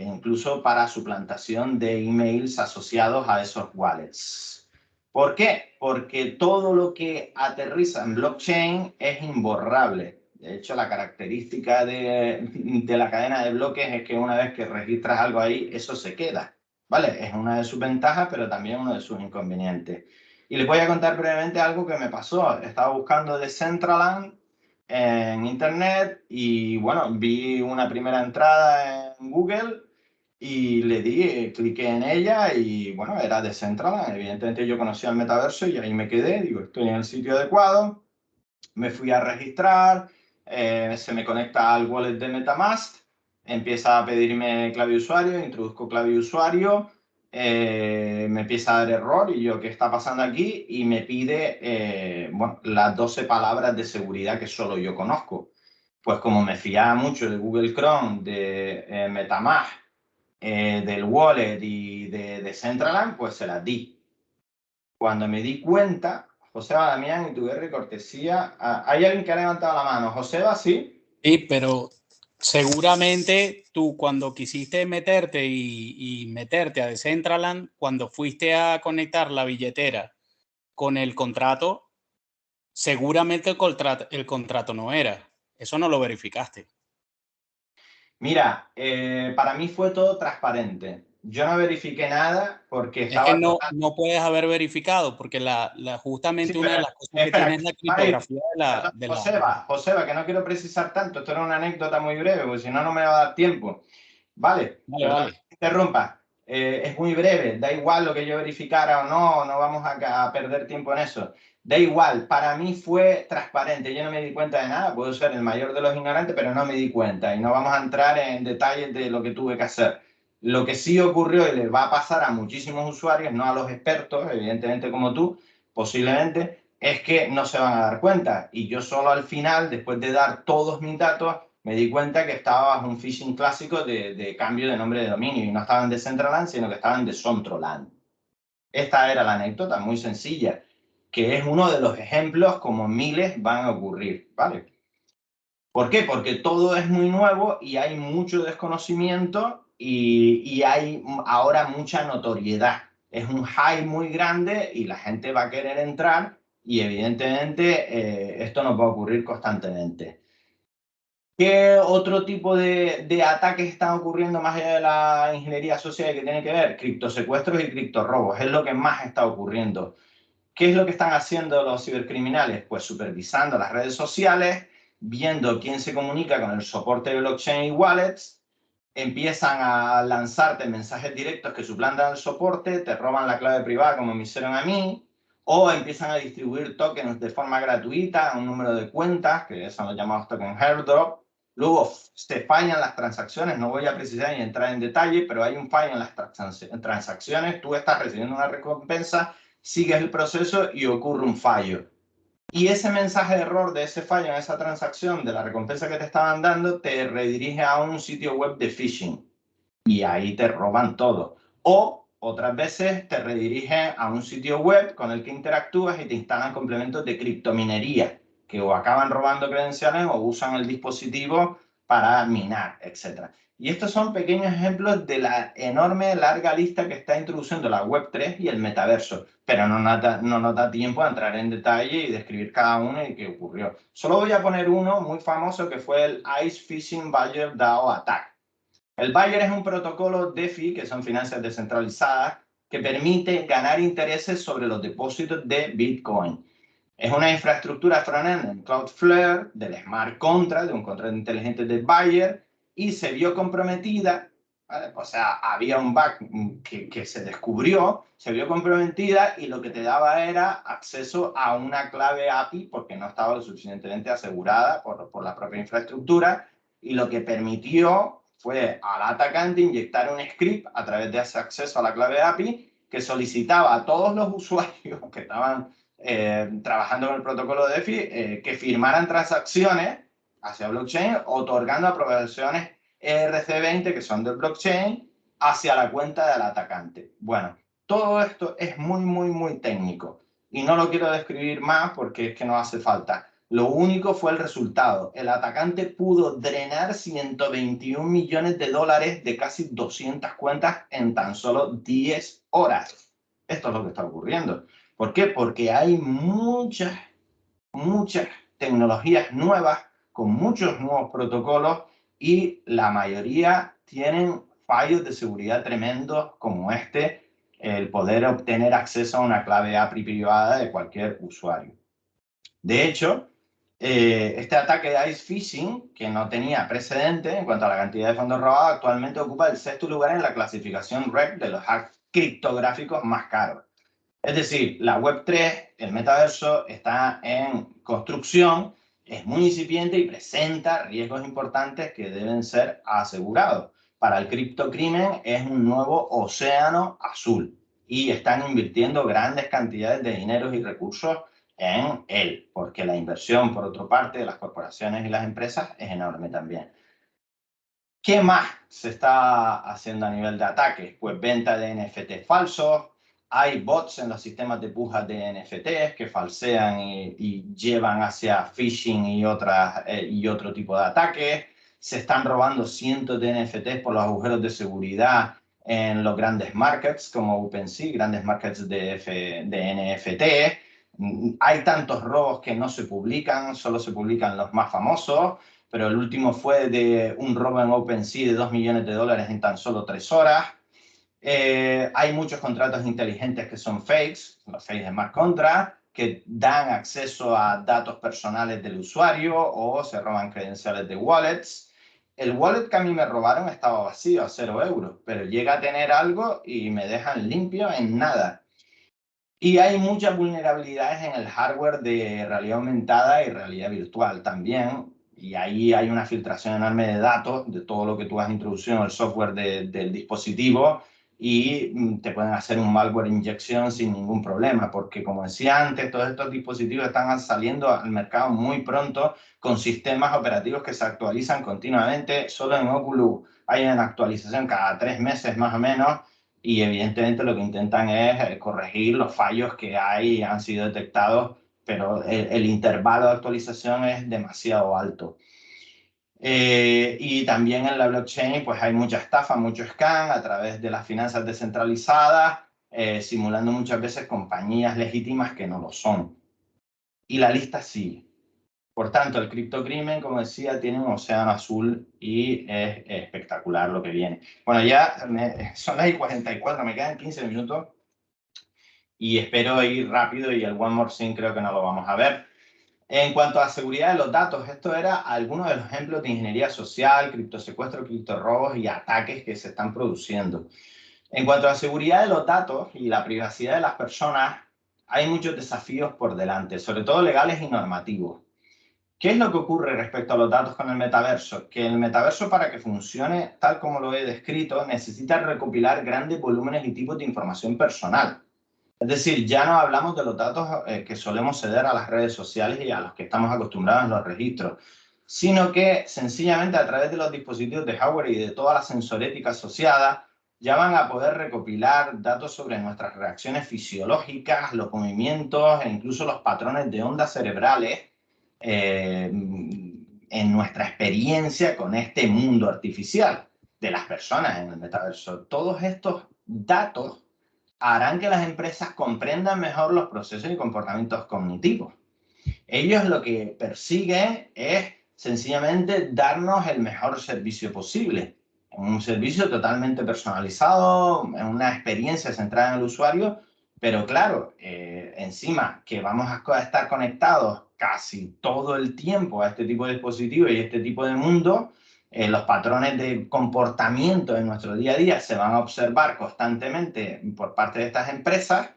Incluso para suplantación de emails asociados a esos wallets. ¿Por qué? Porque todo lo que aterriza en blockchain es imborrable. De hecho, la característica de la cadena de bloques es que una vez que registras algo ahí, eso se queda. ¿Vale? Es una de sus ventajas, pero también uno de sus inconvenientes. Y les voy a contar brevemente algo que me pasó. Estaba buscando Decentraland en Internet y bueno, vi una primera entrada en Google y le di, cliqué en ella y bueno, era Decentraland. Evidentemente yo conocía el metaverso y ahí me quedé, digo, estoy en el sitio adecuado. Me fui a registrar, se me conecta al wallet de MetaMask, empieza a pedirme clave de usuario, introduzco clave de usuario, me empieza a dar error y yo, ¿qué está pasando aquí? Y me pide bueno, las 12 palabras de seguridad que solo yo conozco. Pues como me fiaba mucho de Google Chrome, de MetaMask, del wallet y de Decentraland, pues se las di. Cuando me di cuenta, Joseba, Damián y tu guerra y cortesía, ¿hay alguien que ha levantado la mano? Joseba, ¿sí? Sí, pero seguramente tú cuando quisiste meterte y meterte a Decentraland, cuando fuiste a conectar la billetera con el contrato, seguramente el contrato no era. Eso no lo verificaste. Mira, para mí fue todo transparente. Yo no verifiqué nada porque estaba... Es que no puedes haber verificado porque justamente Sí, una de las cosas que tiene es la criptografía de la... Joseba, que no quiero precisar tanto. Esto era una anécdota muy breve, porque si no, no me va a dar tiempo. Vale, Vale. interrumpa. Es muy breve, da igual lo que yo verificara o no, no vamos a perder tiempo en eso. Da igual, para mí fue transparente, yo no me di cuenta de nada, puedo ser el mayor de los ignorantes, pero no me di cuenta y no vamos a entrar en detalles de lo que tuve que hacer. Lo que sí ocurrió y le va a pasar a muchísimos usuarios, no a los expertos, evidentemente como tú, posiblemente, es que no se van a dar cuenta. Y yo solo al final, después de dar todos mis datos, me di cuenta que estaba bajo un phishing clásico de cambio de nombre de dominio. Y no estaba en Decentraland, sino que estaba en Decentraland. Esta era la anécdota, muy sencilla, que es uno de los ejemplos como miles van a ocurrir, ¿vale? ¿Por qué? Porque todo es muy nuevo y hay mucho desconocimiento y hay ahora mucha notoriedad. Es un hype muy grande y la gente va a querer entrar y evidentemente esto no va a ocurrir constantemente. ¿Qué otro tipo de ataques están ocurriendo más allá de la ingeniería social que tiene que ver? Criptosecuestros y criptorrobos, es lo que más está ocurriendo. ¿Qué es lo que están haciendo los cibercriminales? Pues supervisando las redes sociales, viendo quién se comunica con el soporte de blockchain y wallets, empiezan a lanzarte mensajes directos que suplantan el soporte, te roban la clave privada como me hicieron a mí, o empiezan a distribuir tokens de forma gratuita a un número de cuentas, que son los llamados token airdrop. Luego se fallan las transacciones, no voy a precisar ni entrar en detalle, pero hay un fallo en las transacciones, tú estás recibiendo una recompensa, sigues el proceso y ocurre un fallo. Y ese mensaje de error de ese fallo en esa transacción de la recompensa que te estaban dando te redirige a un sitio web de phishing y ahí te roban todo. O otras veces te redirigen a un sitio web con el que interactúas y te instalan complementos de criptominería que o acaban robando credenciales o usan el dispositivo para minar, etc. Y estos son pequeños ejemplos de la enorme, larga lista que está introduciendo la Web3 y el metaverso, pero no nos da tiempo a entrar en detalle y describir cada uno y qué ocurrió. Solo voy a poner uno muy famoso que fue el Ice Fishing Badger DAO Attack. El Badger es un protocolo DeFi, que son finanzas descentralizadas, que permite ganar intereses sobre los depósitos de Bitcoin. Es una infraestructura frontend en Cloudflare, del smart contract, de un contrato inteligente de Badger, y se vio comprometida, ¿vale? O sea, había un bug que se descubrió, se vio comprometida y lo que te daba era acceso a una clave API porque no estaba lo suficientemente asegurada por la propia infraestructura y lo que permitió fue al atacante inyectar un script a través de ese acceso a la clave API que solicitaba a todos los usuarios que estaban trabajando con el protocolo de DeFi que firmaran transacciones hacia blockchain, otorgando aprobaciones ERC20, que son del blockchain, hacia la cuenta del atacante. Bueno, todo esto es muy técnico y no lo quiero describir más porque es que no hace falta. Lo único fue el resultado. El atacante pudo drenar 121 millones de dólares de casi 200 cuentas en tan solo 10 horas. Esto es lo que está ocurriendo. ¿Por qué? Porque hay muchas tecnologías nuevas con muchos nuevos protocolos y la mayoría tienen fallos de seguridad tremendos como este, el poder obtener acceso a una clave API privada de cualquier usuario. De hecho, este ataque de Ice Fishing, que no tenía precedente en cuanto a la cantidad de fondos robados, actualmente ocupa el 6º lugar en la clasificación REC de los hacks criptográficos más caros. Es decir, la Web3, el metaverso, está en construcción, es muy incipiente y presenta riesgos importantes que deben ser asegurados. Para el criptocrimen es un nuevo océano azul y están invirtiendo grandes cantidades de dinero y recursos en él, porque la inversión, por otra parte, de las corporaciones y las empresas es enorme también. ¿Qué más se está haciendo a nivel de ataques? Pues venta de NFT falsos, hay bots en los sistemas de pujas de NFTs que falsean y llevan hacia phishing y otro tipo de ataques. Se están robando cientos de NFTs por los agujeros de seguridad en los grandes markets como OpenSea, grandes markets de NFT. Hay tantos robos que no se publican, solo se publican los más famosos, pero el último fue de un robo en OpenSea de $2 millones en tan solo 3 horas. Hay muchos contratos inteligentes que son fakes, los fakes de smart contract, que dan acceso a datos personales del usuario o se roban credenciales de wallets. El wallet que a mí me robaron estaba vacío a 0 euros, pero llega a tener algo y me dejan limpio en nada. Y hay muchas vulnerabilidades en el hardware de realidad aumentada y realidad virtual también, Y ahí hay una filtración enorme de datos de todo lo que tú has introducido en el software del dispositivo y te pueden hacer un malware injection sin ningún problema, porque como decía antes, todos estos dispositivos están saliendo al mercado muy pronto con sistemas operativos que se actualizan continuamente. Solo en Oculus hay una actualización cada 3 meses más o menos y evidentemente lo que intentan es corregir los fallos que han sido detectados, pero el intervalo de actualización es demasiado alto. Y también en la blockchain pues hay mucha estafa, mucho scam a través de las finanzas descentralizadas, simulando muchas veces compañías legítimas que no lo son. Y la lista sigue. Por tanto, el criptocrimen, como decía, tiene un océano azul y es espectacular lo que viene. Bueno, ya son las 44, me quedan 15 minutos y espero ir rápido y el One More Thing creo que no lo vamos a ver. En cuanto a seguridad de los datos, esto era algunos de los ejemplos de ingeniería social, criptosecuestros, criptorrobos y ataques que se están produciendo. En cuanto a seguridad de los datos y la privacidad de las personas, hay muchos desafíos por delante, sobre todo legales y normativos. ¿Qué es lo que ocurre respecto a los datos con el metaverso? Que el metaverso, para que funcione tal como lo he descrito, necesita recopilar grandes volúmenes y tipos de información personal. Es decir, ya no hablamos de los datos que solemos ceder a las redes sociales y a los que estamos acostumbrados en los registros, sino que sencillamente a través de los dispositivos de hardware y de toda la sensorética asociada, ya van a poder recopilar datos sobre nuestras reacciones fisiológicas, los movimientos e incluso los patrones de ondas cerebrales en nuestra experiencia con este mundo artificial de las personas en el metaverso. Todos estos datos harán que las empresas comprendan mejor los procesos y comportamientos cognitivos. Ellos lo que persiguen es sencillamente darnos el mejor servicio posible. Un servicio totalmente personalizado, una experiencia centrada en el usuario, pero claro, encima que vamos a estar conectados casi todo el tiempo a este tipo de dispositivos y este tipo de mundo, los patrones de comportamiento en nuestro día a día se van a observar constantemente por parte de estas empresas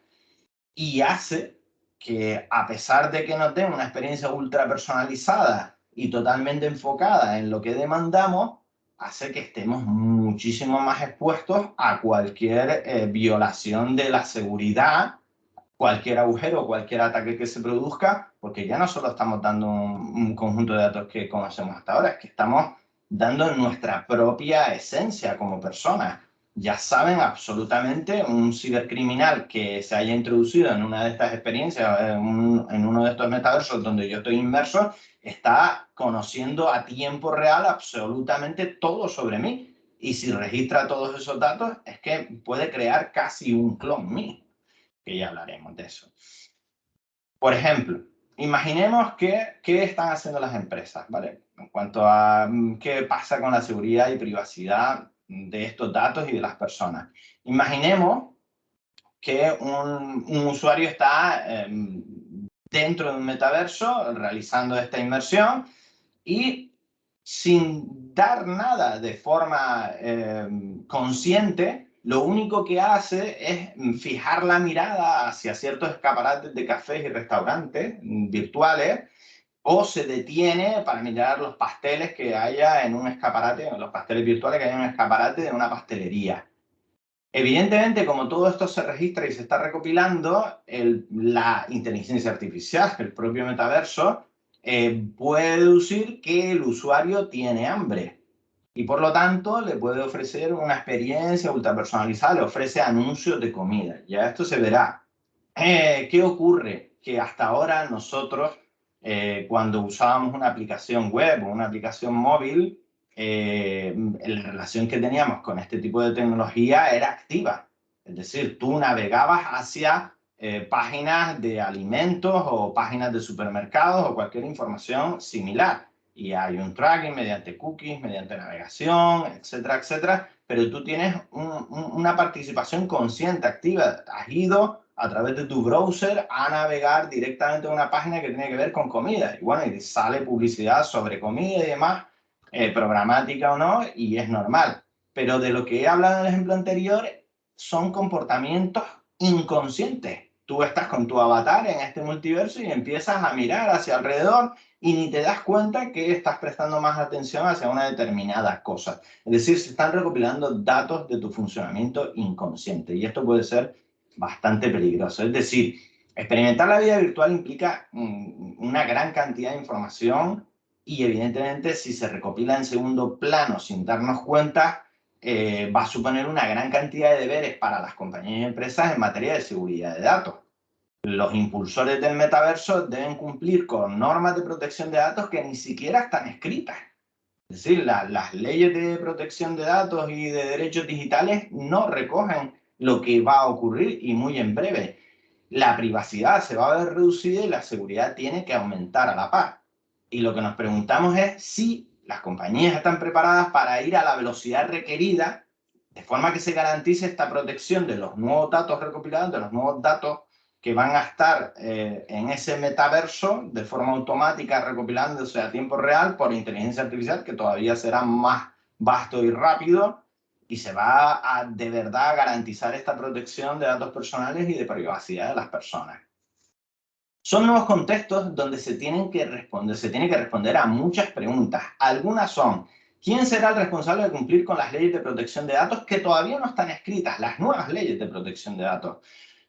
y hace que, a pesar de que nos den una experiencia ultra personalizada y totalmente enfocada en lo que demandamos, hace que estemos muchísimo más expuestos a cualquier violación de la seguridad, cualquier agujero, cualquier ataque que se produzca, porque ya no solo estamos dando un conjunto de datos que conocemos hasta ahora, es que estamos dando nuestra propia esencia como personas. Ya saben absolutamente un cibercriminal que se haya introducido en una de estas experiencias, en uno de estos metaversos donde yo estoy inmerso, está conociendo a tiempo real absolutamente todo sobre mí. Y si registra todos esos datos, es que puede crear casi un clon mío, que ya hablaremos de eso. Por ejemplo, imaginemos qué están haciendo las empresas, ¿vale? En cuanto a qué pasa con la seguridad y privacidad de estos datos y de las personas. Imaginemos que un usuario está dentro de un metaverso realizando esta inmersión y sin dar nada de forma consciente, lo único que hace es fijar la mirada hacia ciertos escaparates de cafés y restaurantes virtuales, o se detiene para mirar los pasteles que haya en un escaparate, los pasteles virtuales que haya en un escaparate de una pastelería. Evidentemente, como todo esto se registra y se está recopilando, la inteligencia artificial, el propio metaverso, puede deducir que el usuario tiene hambre y por lo tanto le puede ofrecer una experiencia ultra personalizada, le ofrece anuncios de comida. Ya esto se verá. ¿Qué ocurre? Que hasta ahora nosotros, cuando usábamos una aplicación web o una aplicación móvil, la relación que teníamos con este tipo de tecnología era activa. Es decir, tú navegabas hacia páginas de alimentos o páginas de supermercados o cualquier información similar. Y hay un tracking mediante cookies, mediante navegación, etcétera, etcétera. Pero tú tienes una participación consciente, activa. Has ido a través de tu browser a navegar directamente a una página que tiene que ver con comida. Y bueno, y sale publicidad sobre comida y demás, programática o no, y es normal. Pero de lo que he hablado en el ejemplo anterior son comportamientos inconscientes. Tú estás con tu avatar en este multiverso y empiezas a mirar hacia alrededor y ni te das cuenta que estás prestando más atención hacia una determinada cosa. Es decir, se están recopilando datos de tu funcionamiento inconsciente y esto puede ser bastante peligroso. Es decir, experimentar la vida virtual implica una gran cantidad de información y evidentemente si se recopila en segundo plano sin darnos cuenta, va a suponer una gran cantidad de deberes para las compañías y empresas en materia de seguridad de datos. Los impulsores del metaverso deben cumplir con normas de protección de datos que ni siquiera están escritas. Es decir, las leyes de protección de datos y de derechos digitales no recogen lo que va a ocurrir y muy en breve. La privacidad se va a ver reducida y la seguridad tiene que aumentar a la par. Y lo que nos preguntamos es si las compañías están preparadas para ir a la velocidad requerida de forma que se garantice esta protección de los nuevos datos recopilados, de los nuevos datos que van a estar en ese metaverso de forma automática recopilándose a tiempo real por inteligencia artificial, que todavía será más vasto y rápido, y se va a de verdad garantizar esta protección de datos personales y de privacidad de las personas. Son nuevos contextos donde se tiene que responder a muchas preguntas. Algunas son: ¿quién será el responsable de cumplir con las leyes de protección de datos que todavía no están escritas, las nuevas leyes de protección de datos?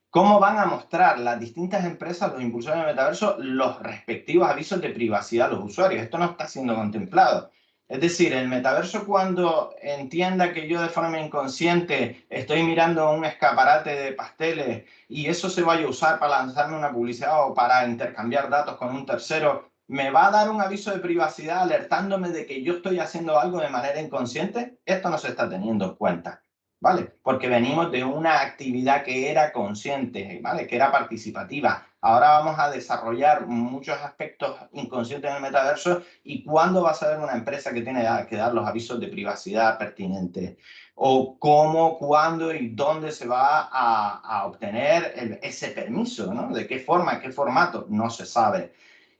¿Cómo van a mostrar las distintas empresas, los impulsores del metaverso, los respectivos avisos de privacidad a los usuarios? Esto no está siendo contemplado. Es decir, el metaverso, cuando entienda que yo de forma inconsciente estoy mirando un escaparate de pasteles y eso se vaya a usar para lanzarme una publicidad o para intercambiar datos con un tercero, ¿me va a dar un aviso de privacidad alertándome de que yo estoy haciendo algo de manera inconsciente? Esto no se está teniendo en cuenta, ¿vale? Porque venimos de una actividad que era consciente, ¿vale? Que era participativa. Ahora vamos a desarrollar muchos aspectos inconscientes en el metaverso. ¿Y cuándo va a saber una empresa que tiene que dar los avisos de privacidad pertinentes? O cómo, cuándo y dónde se va a obtener ese permiso, ¿no? ¿De qué forma, qué formato? No se sabe.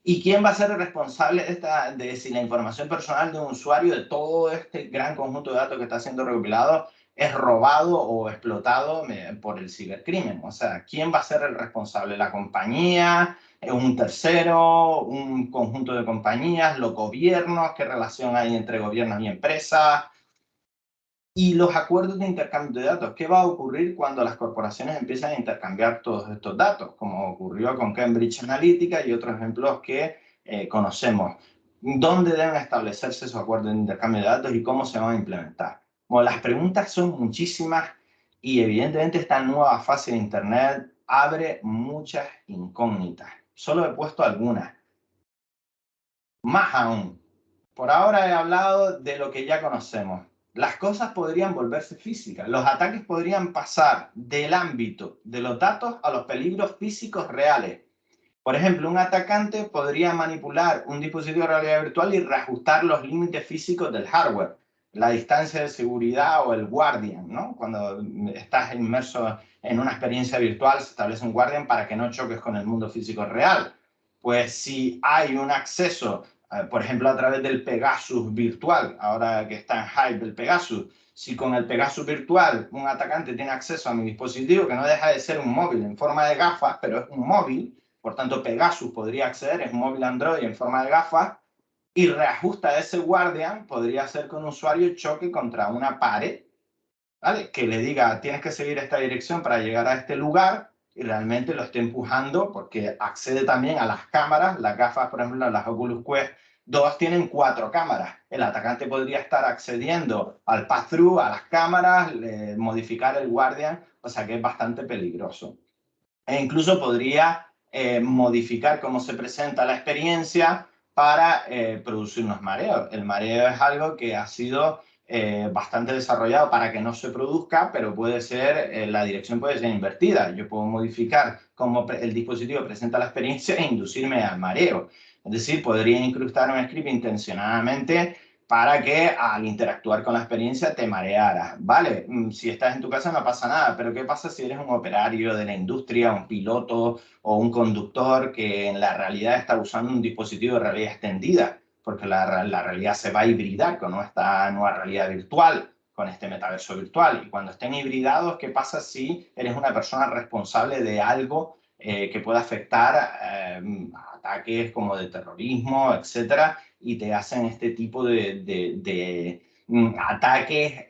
¿Y quién va a ser el responsable de si la información personal de un usuario, de todo este gran conjunto de datos que está siendo recopilado, es robado o explotado por el cibercrimen? O sea, ¿quién va a ser el responsable? ¿La compañía? ¿Un tercero? ¿Un conjunto de compañías? ¿Los gobiernos? ¿Qué relación hay entre gobiernos y empresas? Y los acuerdos de intercambio de datos. ¿Qué va a ocurrir cuando las corporaciones empiezan a intercambiar todos estos datos? Como ocurrió con Cambridge Analytica y otros ejemplos que conocemos. ¿Dónde deben establecerse esos acuerdos de intercambio de datos y cómo se van a implementar? Bueno, las preguntas son muchísimas y evidentemente esta nueva fase de Internet abre muchas incógnitas. Solo he puesto algunas. Más aún, por ahora he hablado de lo que ya conocemos. Las cosas podrían volverse físicas. Los ataques podrían pasar del ámbito de los datos a los peligros físicos reales. Por ejemplo, un atacante podría manipular un dispositivo de realidad virtual y reajustar los límites físicos del hardware, la distancia de seguridad o el guardian, ¿no? Cuando estás inmerso en una experiencia virtual, se establece un guardian para que no choques con el mundo físico real. Pues si hay un acceso, por ejemplo, a través del Pegasus virtual, ahora que está en hype el Pegasus, si con el Pegasus virtual un atacante tiene acceso a mi dispositivo, que no deja de ser un móvil en forma de gafas, pero es un móvil, por tanto Pegasus podría acceder, es un móvil Android en forma de gafas, y reajusta ese guardian, podría ser que un usuario choque contra una pared, ¿vale? Que le diga, tienes que seguir esta dirección para llegar a este lugar, y realmente lo esté empujando porque accede también a las cámaras. Las gafas, por ejemplo, las Oculus Quest 2 tienen 4 cámaras. El atacante podría estar accediendo al pass-through, a las cámaras, modificar el guardian, o sea que es bastante peligroso. E incluso podría modificar cómo se presenta la experiencia para producir unos mareos. El mareo es algo que ha sido bastante desarrollado para que no se produzca, pero puede ser, la dirección puede ser invertida. Yo puedo modificar cómo el dispositivo presenta la experiencia e inducirme al mareo. Es decir, podría incrustar un script intencionadamente para que al interactuar con la experiencia te marearas. Vale, si estás en tu casa no pasa nada, pero ¿qué pasa si eres un operario de la industria, un piloto o un conductor que en la realidad está usando un dispositivo de realidad extendida? Porque la realidad se va a hibridar con esta nueva realidad virtual, con este metaverso virtual. Y cuando estén hibridados, ¿qué pasa si eres una persona responsable de algo que puede afectar a ataques como de terrorismo, etcétera, y te hacen este tipo de ataques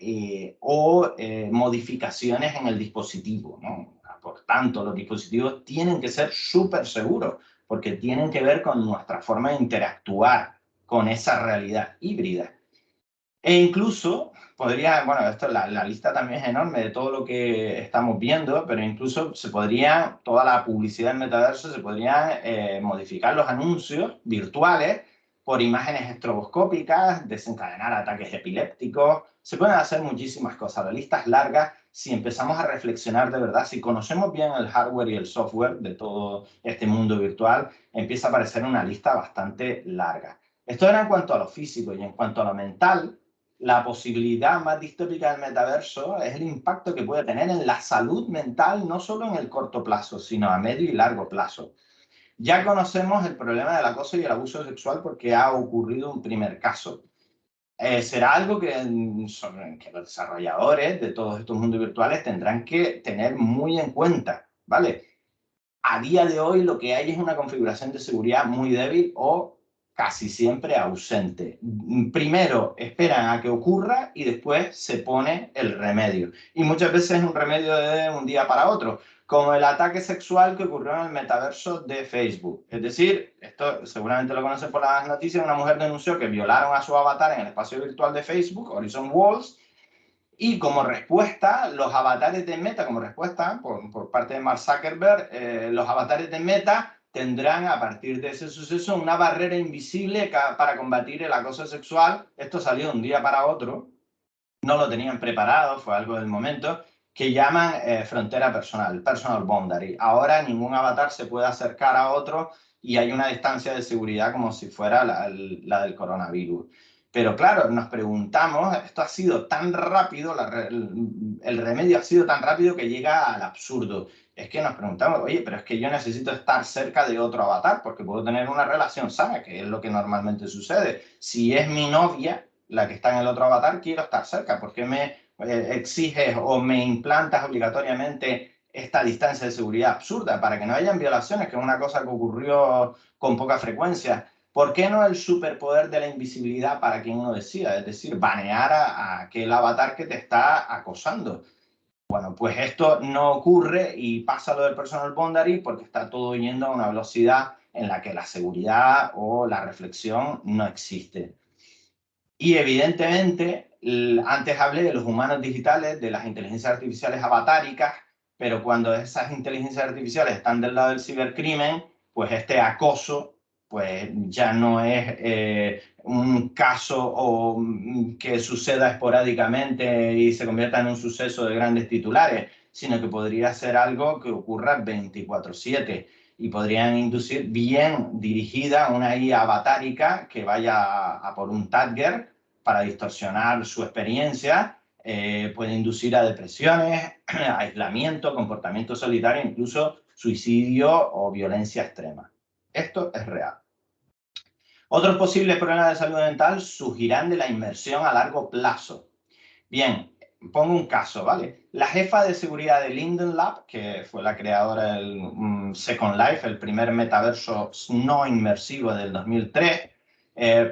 o modificaciones en el dispositivo, ¿no? Por tanto, los dispositivos tienen que ser súper seguros porque tienen que ver con nuestra forma de interactuar con esa realidad híbrida. E incluso podría, bueno, esto, la lista también es enorme de todo lo que estamos viendo, pero incluso se podría, toda la publicidad del metaverso, se podrían modificar los anuncios virtuales por imágenes estroboscópicas, desencadenar ataques epilépticos, se pueden hacer muchísimas cosas. La lista es larga si empezamos a reflexionar de verdad, si conocemos bien el hardware y el software de todo este mundo virtual, empieza a aparecer una lista bastante larga. Esto era en cuanto a lo físico y en cuanto a lo mental. La posibilidad más distópica del metaverso es el impacto que puede tener en la salud mental, no solo en el corto plazo, sino a medio y largo plazo. Ya conocemos el problema del acoso y el abuso sexual porque ha ocurrido un primer caso. Será algo que los desarrolladores de todos estos mundos virtuales tendrán que tener muy en cuenta, ¿vale? A día de hoy lo que hay es una configuración de seguridad muy débil o casi siempre ausente. Primero esperan a que ocurra y después se pone el remedio. Y muchas veces es un remedio de un día para otro, como el ataque sexual que ocurrió en el metaverso de Facebook. Es decir, esto seguramente lo conocen por las noticias, una mujer denunció que violaron a su avatar en el espacio virtual de Facebook, Horizon Walls, y como respuesta, los avatares de Meta, como respuesta por parte de Mark Zuckerberg, los avatares de Meta tendrán a partir de ese suceso una barrera invisible para combatir el acoso sexual. Esto salió de un día para otro, no lo tenían preparado, fue algo del momento, que llaman frontera personal, personal boundary. Ahora ningún avatar se puede acercar a otro y hay una distancia de seguridad como si fuera la del coronavirus. Pero claro, nos preguntamos, esto ha sido tan rápido, el remedio ha sido tan rápido que llega al absurdo. Es que nos preguntamos, oye, pero es que yo necesito estar cerca de otro avatar porque puedo tener una relación sana, que es lo que normalmente sucede. Si es mi novia la que está en el otro avatar, quiero estar cerca. ¿Por qué me exiges o me implantas obligatoriamente esta distancia de seguridad absurda? Para que no hayan violaciones, que es una cosa que ocurrió con poca frecuencia. ¿Por qué no el superpoder de la invisibilidad para quien uno decida? Es decir, banear a aquel avatar que te está acosando. Bueno, pues esto no ocurre y pasa lo del personal boundary porque está todo yendo a una velocidad en la que la seguridad o la reflexión no existe. Y evidentemente, antes hablé de los humanos digitales, de las inteligencias artificiales avatáricas, pero cuando esas inteligencias artificiales están del lado del cibercrimen, pues este acoso pues ya no es un caso o que suceda esporádicamente y se convierta en un suceso de grandes titulares, sino que podría ser algo que ocurra 24/7 y podrían inducir bien dirigida una IA avatárica que vaya a por un tagger para distorsionar su experiencia, puede inducir a depresiones, aislamiento, comportamiento solitario, incluso suicidio o violencia extrema. Esto es real. Otros posibles problemas de salud mental surgirán de la inmersión a largo plazo. Bien, pongo un caso, ¿vale? La jefa de seguridad de Linden Lab, que fue la creadora del Second Life, el primer metaverso no inmersivo del 2003,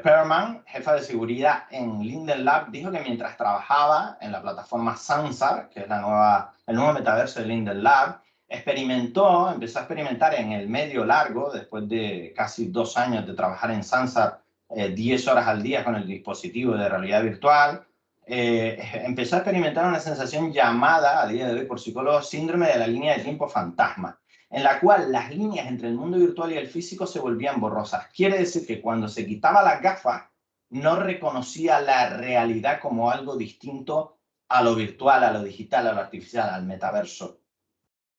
Perman, jefa de seguridad en Linden Lab, dijo que mientras trabajaba en la plataforma Sansar, que es el nuevo metaverso de Linden Lab, empezó a experimentar en el medio largo, después de casi 2 años de trabajar en Sansar 10 horas al día con el dispositivo de realidad virtual, empezó a experimentar una sensación llamada, a día de hoy por psicólogos, síndrome de la línea de tiempo fantasma, en la cual las líneas entre el mundo virtual y el físico se volvían borrosas. Quiere decir que cuando se quitaba las gafas, no reconocía la realidad como algo distinto a lo virtual, a lo digital, a lo artificial, al metaverso.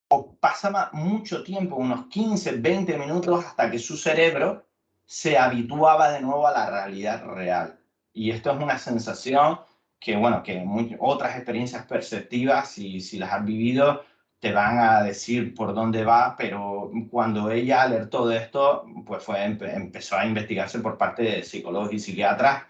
O pasaba mucho tiempo, unos 15, 20 minutos, hasta que su cerebro se habituaba de nuevo a la realidad real. Y esto es una sensación que, bueno, que otras experiencias perceptivas, si las has vivido, te van a decir por dónde va, pero cuando ella alertó de esto, pues empezó a investigarse por parte de psicólogos y psiquiatras,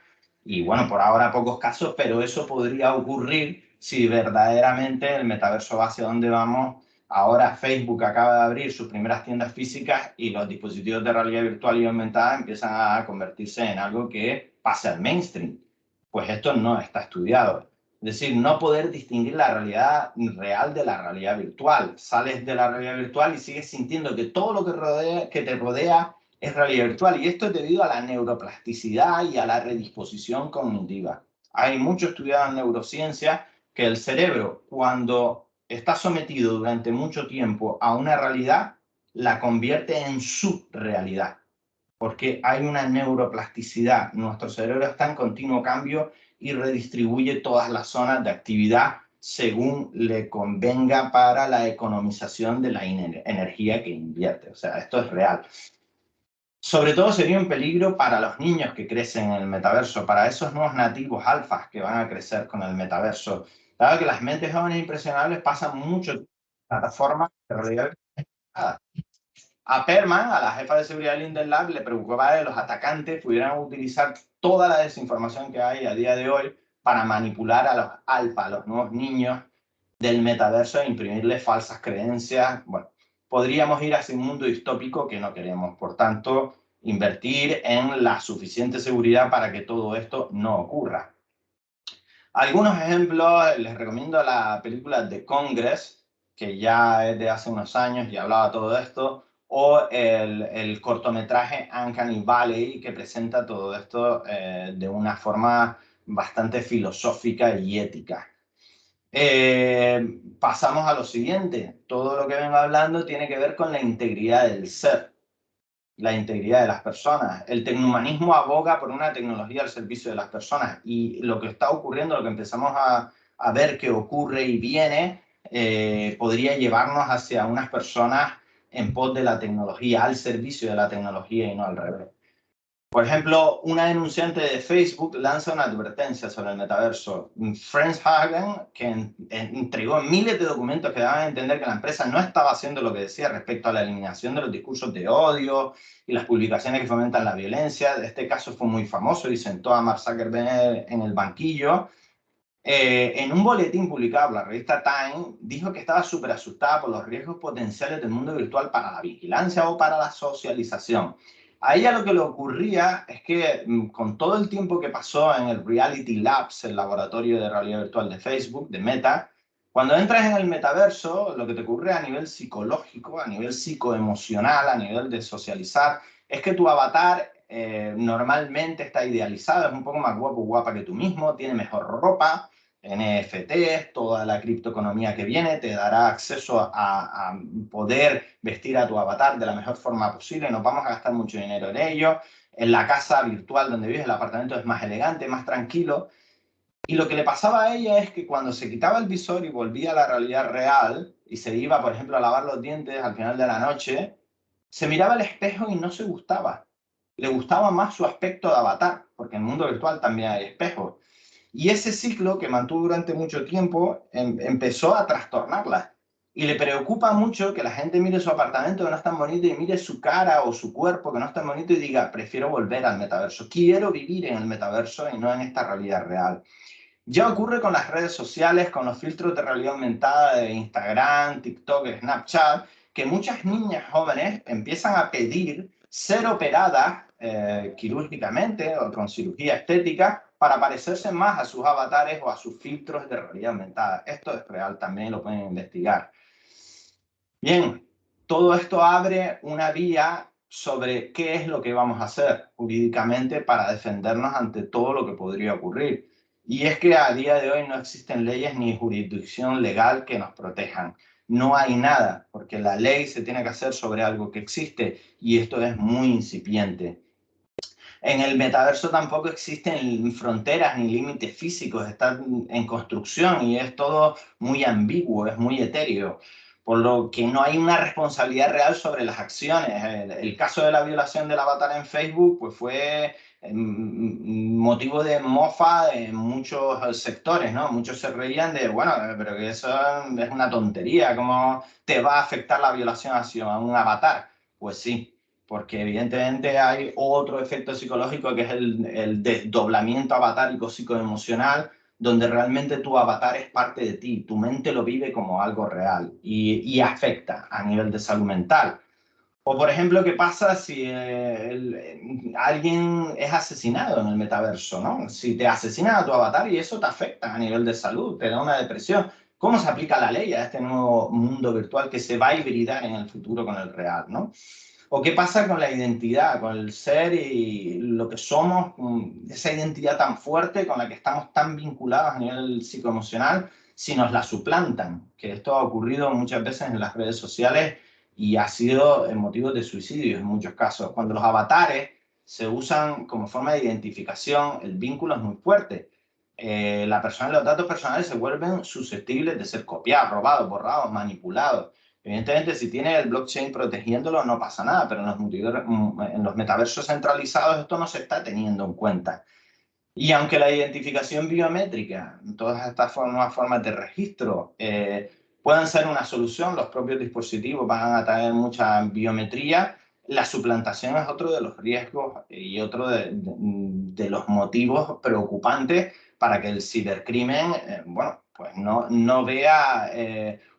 y bueno, por ahora pocos casos, pero eso podría ocurrir si verdaderamente el metaverso va hacia donde vamos, Ahora Facebook acaba de abrir sus primeras tiendas físicas y los dispositivos de realidad virtual y aumentada empiezan a convertirse en algo que pasa al mainstream. Pues esto no está estudiado. Es decir, no poder distinguir la realidad real de la realidad virtual. Sales de la realidad virtual y sigues sintiendo que todo lo que te rodea es realidad virtual. Y esto es debido a la neuroplasticidad y a la redisposición cognitiva. Hay mucho estudiado en neurociencia que el cerebro, cuando está sometido durante mucho tiempo a una realidad, la convierte en su realidad. Porque hay una neuroplasticidad. Nuestro cerebro está en continuo cambio y redistribuye todas las zonas de actividad según le convenga para la economización de la energía que invierte. O sea, esto es real. Sobre todo sería un peligro para los niños que crecen en el metaverso, para esos nuevos nativos alfas que van a crecer con el metaverso. Dado que las mentes jóvenes impresionables pasan mucho en plataformas de realidad virtual. A Perman, a la jefa de seguridad de Linden Lab, le preocupaba que los atacantes pudieran utilizar toda la desinformación que hay a día de hoy para manipular a los alfa, a los nuevos niños del metaverso e imprimirles falsas creencias. Bueno, podríamos ir hacia un mundo distópico que no queremos. Por tanto, invertir en la suficiente seguridad para que todo esto no ocurra. Algunos ejemplos, les recomiendo la película The Congress, que ya es de hace unos años y hablaba todo esto, o el cortometraje Uncanny Valley, que presenta todo esto de una forma bastante filosófica y ética. Pasamos a lo siguiente. Todo lo que vengo hablando tiene que ver con la integridad del ser, la integridad de las personas. El tecnohumanismo aboga por una tecnología al servicio de las personas y lo que está ocurriendo, lo que empezamos a ver que ocurre y viene, podría llevarnos hacia unas personas en pos de la tecnología, al servicio de la tecnología y no al revés. Por ejemplo, una denunciante de Facebook lanza una advertencia sobre el metaverso. Franz Hagen, que entregó miles de documentos que daban a entender que la empresa no estaba haciendo lo que decía respecto a la eliminación de los discursos de odio y las publicaciones que fomentan la violencia. Este caso fue muy famoso y sentó a Mark Zuckerberg en el banquillo. En un boletín publicado por la revista Time, dijo que estaba súper asustada por los riesgos potenciales del mundo virtual para la vigilancia o para la socialización. A ella lo que le ocurría es que con todo el tiempo que pasó en el Reality Labs, el laboratorio de realidad virtual de Facebook, de Meta, cuando entras en el metaverso, lo que te ocurre a nivel psicológico, a nivel psicoemocional, a nivel de socializar, es que tu avatar normalmente está idealizado, es un poco más guapo, guapa que tú mismo, tiene mejor ropa, NFTs, toda la criptoeconomía que viene te dará acceso a poder vestir a tu avatar de la mejor forma posible. Nos vamos a gastar mucho dinero en ello. En la casa virtual donde vives, el apartamento es más elegante, más tranquilo. Y lo que le pasaba a ella es que cuando se quitaba el visor y volvía a la realidad real y se iba, por ejemplo, a lavar los dientes al final de la noche, se miraba al espejo y no se gustaba. Le gustaba más su aspecto de avatar, porque en el mundo virtual también hay espejos. Y ese ciclo que mantuvo durante mucho tiempo empezó a trastornarla. Y le preocupa mucho que la gente mire su apartamento que no es tan bonito y mire su cara o su cuerpo que no es tan bonito y diga, prefiero volver al metaverso. Quiero vivir en el metaverso y no en esta realidad real. Ya ocurre con las redes sociales, con los filtros de realidad aumentada de Instagram, TikTok, Snapchat, que muchas niñas jóvenes empiezan a pedir ser operadas quirúrgicamente o con cirugía estética para parecerse más a sus avatares o a sus filtros de realidad aumentada. Esto es real, también lo pueden investigar. Bien, todo esto abre una vía sobre qué es lo que vamos a hacer jurídicamente para defendernos ante todo lo que podría ocurrir. Y es que a día de hoy no existen leyes ni jurisdicción legal que nos protejan. No hay nada, porque la ley se tiene que hacer sobre algo que existe y esto es muy incipiente. En el metaverso tampoco existen fronteras ni límites físicos, está en construcción y es todo muy ambiguo, es muy etéreo, por lo que no hay una responsabilidad real sobre las acciones. El caso de la violación del avatar en Facebook pues fue motivo de mofa en muchos sectores, ¿no? Muchos se reían de, bueno, pero que eso es una tontería, ¿cómo te va a afectar la violación hacia un avatar? Pues sí, porque evidentemente hay otro efecto psicológico que es el desdoblamiento avatárico psicoemocional, donde realmente tu avatar es parte de ti, tu mente lo vive como algo real y afecta a nivel de salud mental. O, por ejemplo, ¿qué pasa si alguien es asesinado en el metaverso, ¿no? Si te asesina a tu avatar y eso te afecta a nivel de salud, te da una depresión. ¿Cómo se aplica la ley a este nuevo mundo virtual que se va a hibridar en el futuro con el real, ¿no? ¿O qué pasa con la identidad, con el ser y lo que somos, esa identidad tan fuerte con la que estamos tan vinculados a nivel psicoemocional, si nos la suplantan? Que esto ha ocurrido muchas veces en las redes sociales y ha sido motivo de suicidios en muchos casos. Cuando los avatares se usan como forma de identificación, el vínculo es muy fuerte. La persona y los datos personales se vuelven susceptibles de ser copiados, robados, borrados, manipulados. Evidentemente, si tiene el blockchain protegiéndolo, no pasa nada, pero en los metaversos centralizados esto no se está teniendo en cuenta. Y aunque la identificación biométrica, todas estas nuevas formas de registro, puedan ser una solución, los propios dispositivos van a traer mucha biometría, la suplantación es otro de los riesgos y otro de los motivos preocupantes para que el cibercrimen, bueno, pues no vea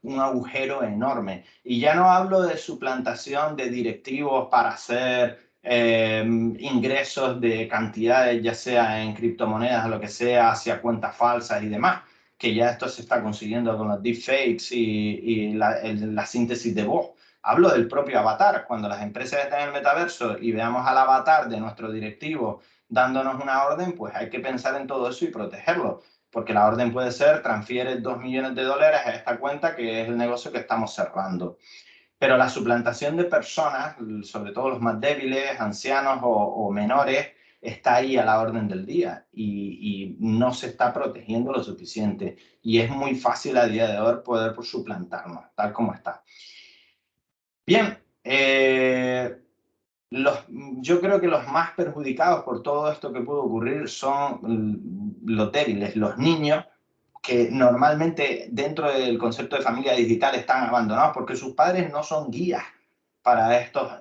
un agujero enorme. Y ya no hablo de suplantación de directivos para hacer ingresos de cantidades, ya sea en criptomonedas o lo que sea, hacia cuentas falsas y demás, que ya esto se está consiguiendo con los deepfakes y la síntesis de voz. Hablo del propio avatar. Cuando las empresas están en el metaverso y veamos al avatar de nuestro directivo dándonos una orden, pues hay que pensar en todo eso y protegerlo. Porque la orden puede ser, transfiere $2 millones a esta cuenta, que es el negocio que estamos cerrando. Pero la suplantación de personas, sobre todo los más débiles, ancianos o menores, está ahí a la orden del día y no se está protegiendo lo suficiente. Y es muy fácil a día de hoy poder suplantarnos, tal como está. Bien, yo creo que los más perjudicados por todo esto que puede ocurrir son los débiles, los niños, que normalmente dentro del concepto de familia digital están abandonados porque sus padres no son guías para estas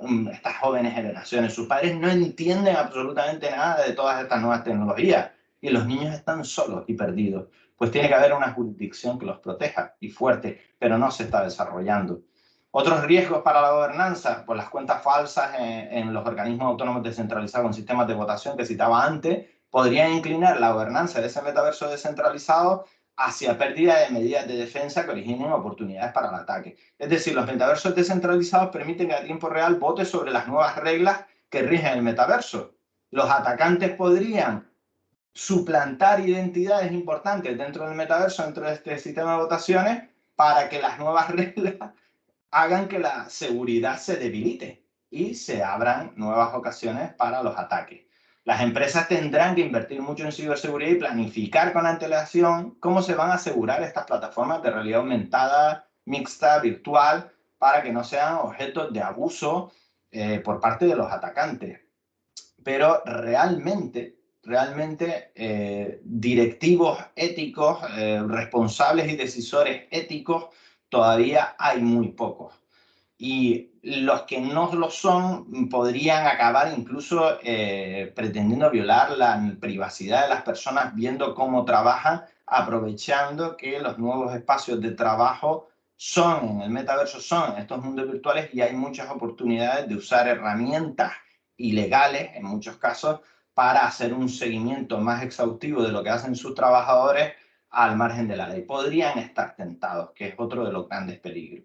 jóvenes generaciones. Sus padres no entienden absolutamente nada de todas estas nuevas tecnologías y los niños están solos y perdidos. Pues tiene que haber una jurisdicción que los proteja y fuerte, pero no se está desarrollando. Otros riesgos para la gobernanza, pues las cuentas falsas en los organismos autónomos descentralizados con sistemas de votación que citaba antes, podrían inclinar la gobernanza de ese metaverso descentralizado hacia pérdida de medidas de defensa que originen oportunidades para el ataque. Es decir, los metaversos descentralizados permiten que a tiempo real vote sobre las nuevas reglas que rigen el metaverso. Los atacantes podrían suplantar identidades importantes dentro del metaverso, dentro de este sistema de votaciones, para que las nuevas reglas hagan que la seguridad se debilite y se abran nuevas ocasiones para los ataques. Las empresas tendrán que invertir mucho en ciberseguridad y planificar con antelación cómo se van a asegurar estas plataformas de realidad aumentada, mixta, virtual, para que no sean objetos de abuso por parte de los atacantes. Pero realmente directivos éticos, responsables y decisores éticos, todavía hay muy pocos. Y los que no lo son podrían acabar incluso pretendiendo violar la privacidad de las personas, viendo cómo trabajan, aprovechando que los nuevos espacios de trabajo son en el metaverso, son en estos mundos virtuales, y hay muchas oportunidades de usar herramientas ilegales, en muchos casos, para hacer un seguimiento más exhaustivo de lo que hacen sus trabajadores al margen de la ley. Podrían estar tentados, que es otro de los grandes peligros.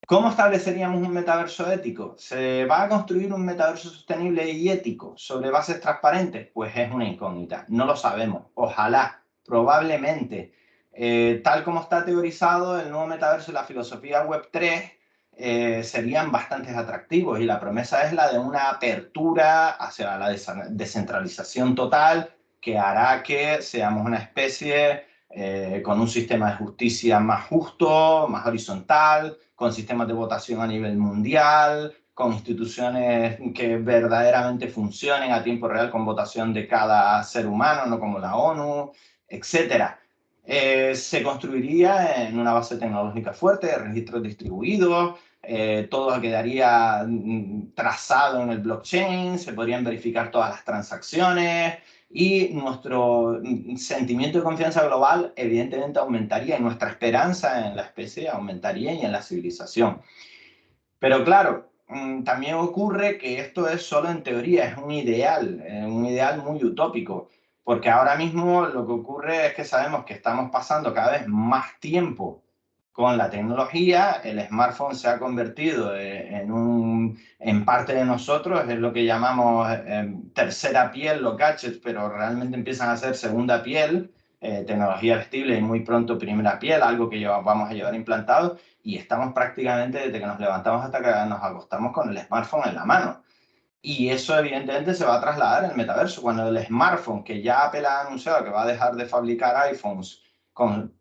¿Cómo estableceríamos un metaverso ético? ¿Se va a construir un metaverso sostenible y ético sobre bases transparentes? Pues es una incógnita, no lo sabemos. Ojalá, probablemente. Tal como está teorizado, el nuevo metaverso y la filosofía Web3 serían bastante atractivos, y la promesa es la de una apertura hacia la descentralización total, que hará que seamos una especie con un sistema de justicia más justo, más horizontal, con sistemas de votación a nivel mundial, con instituciones que verdaderamente funcionen a tiempo real con votación de cada ser humano, no como la ONU, etc. Se construiría en una base tecnológica fuerte, registros distribuidos, todo quedaría trazado en el blockchain, se podrían verificar todas las transacciones y nuestro sentimiento de confianza global evidentemente aumentaría y nuestra esperanza en la especie aumentaría y en la civilización. Pero claro, también ocurre que esto es solo en teoría, es un ideal muy utópico, porque ahora mismo lo que ocurre es que sabemos que estamos pasando cada vez más tiempo con la tecnología, el smartphone se ha convertido en parte de nosotros, es lo que llamamos tercera piel, los gadgets, pero realmente empiezan a ser segunda piel, tecnología vestible y muy pronto primera piel, algo que vamos a llevar implantado, y estamos prácticamente desde que nos levantamos hasta que nos acostamos con el smartphone en la mano. Y eso evidentemente se va a trasladar en el metaverso. Cuando el smartphone, que ya Apple ha anunciado que va a dejar de fabricar iPhones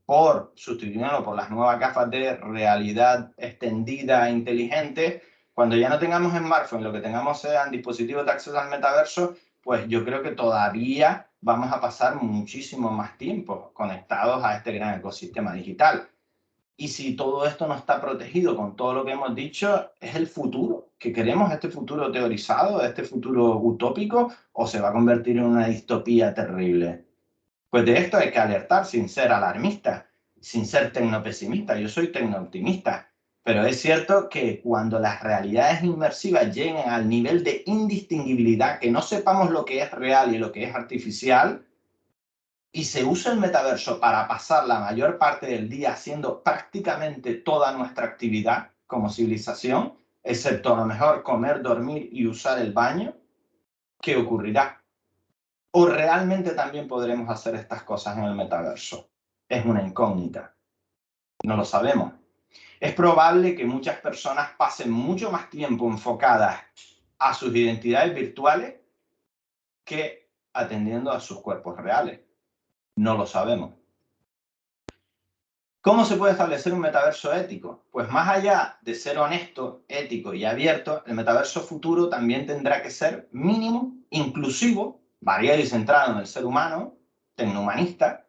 por sustituirlo por las nuevas gafas de realidad extendida inteligente, cuando ya no tengamos smartphone, lo que tengamos sean dispositivos de acceso al metaverso, pues yo creo que todavía vamos a pasar muchísimo más tiempo conectados a este gran ecosistema digital. Y si todo esto no está protegido con todo lo que hemos dicho, ¿es el futuro que queremos, este futuro teorizado, este futuro utópico, o se va a convertir en una distopía terrible? Pues de esto hay que alertar sin ser alarmista, sin ser tecnopesimista. Yo soy tecnooptimista, pero es cierto que cuando las realidades inmersivas lleguen al nivel de indistinguibilidad, que no sepamos lo que es real y lo que es artificial, y se usa el metaverso para pasar la mayor parte del día haciendo prácticamente toda nuestra actividad como civilización, excepto a lo mejor comer, dormir y usar el baño, ¿qué ocurrirá? ¿O realmente también podremos hacer estas cosas en el metaverso? Es una incógnita. No lo sabemos. Es probable que muchas personas pasen mucho más tiempo enfocadas a sus identidades virtuales que atendiendo a sus cuerpos reales. No lo sabemos. ¿Cómo se puede establecer un metaverso ético? Pues más allá de ser honesto, ético y abierto, el metaverso futuro también tendrá que ser mínimo, inclusivo, variado y centrado en el ser humano, tecnohumanista,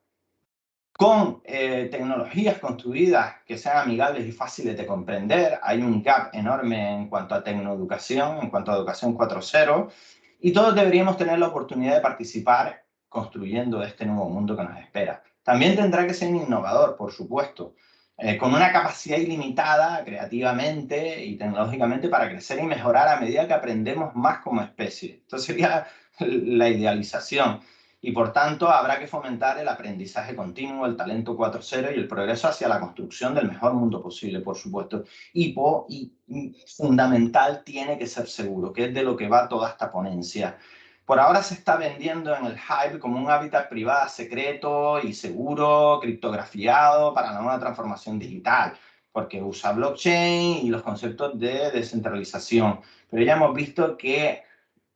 con tecnologías construidas que sean amigables y fáciles de comprender. Hay un gap enorme en cuanto a tecnoeducación, en cuanto a educación 4.0, y todos deberíamos tener la oportunidad de participar construyendo este nuevo mundo que nos espera. También tendrá que ser innovador, por supuesto, con una capacidad ilimitada creativamente y tecnológicamente para crecer y mejorar a medida que aprendemos más como especie. Esto sería la idealización. Y por tanto habrá que fomentar el aprendizaje continuo, el talento 4.0 y el progreso hacia la construcción del mejor mundo posible, por supuesto. Y fundamental tiene que ser seguro, que es de lo que va toda esta ponencia. Por ahora se está vendiendo en el hype como un hábitat privado secreto y seguro, criptografiado para la nueva transformación digital, porque usa blockchain y los conceptos de descentralización. Pero ya hemos visto que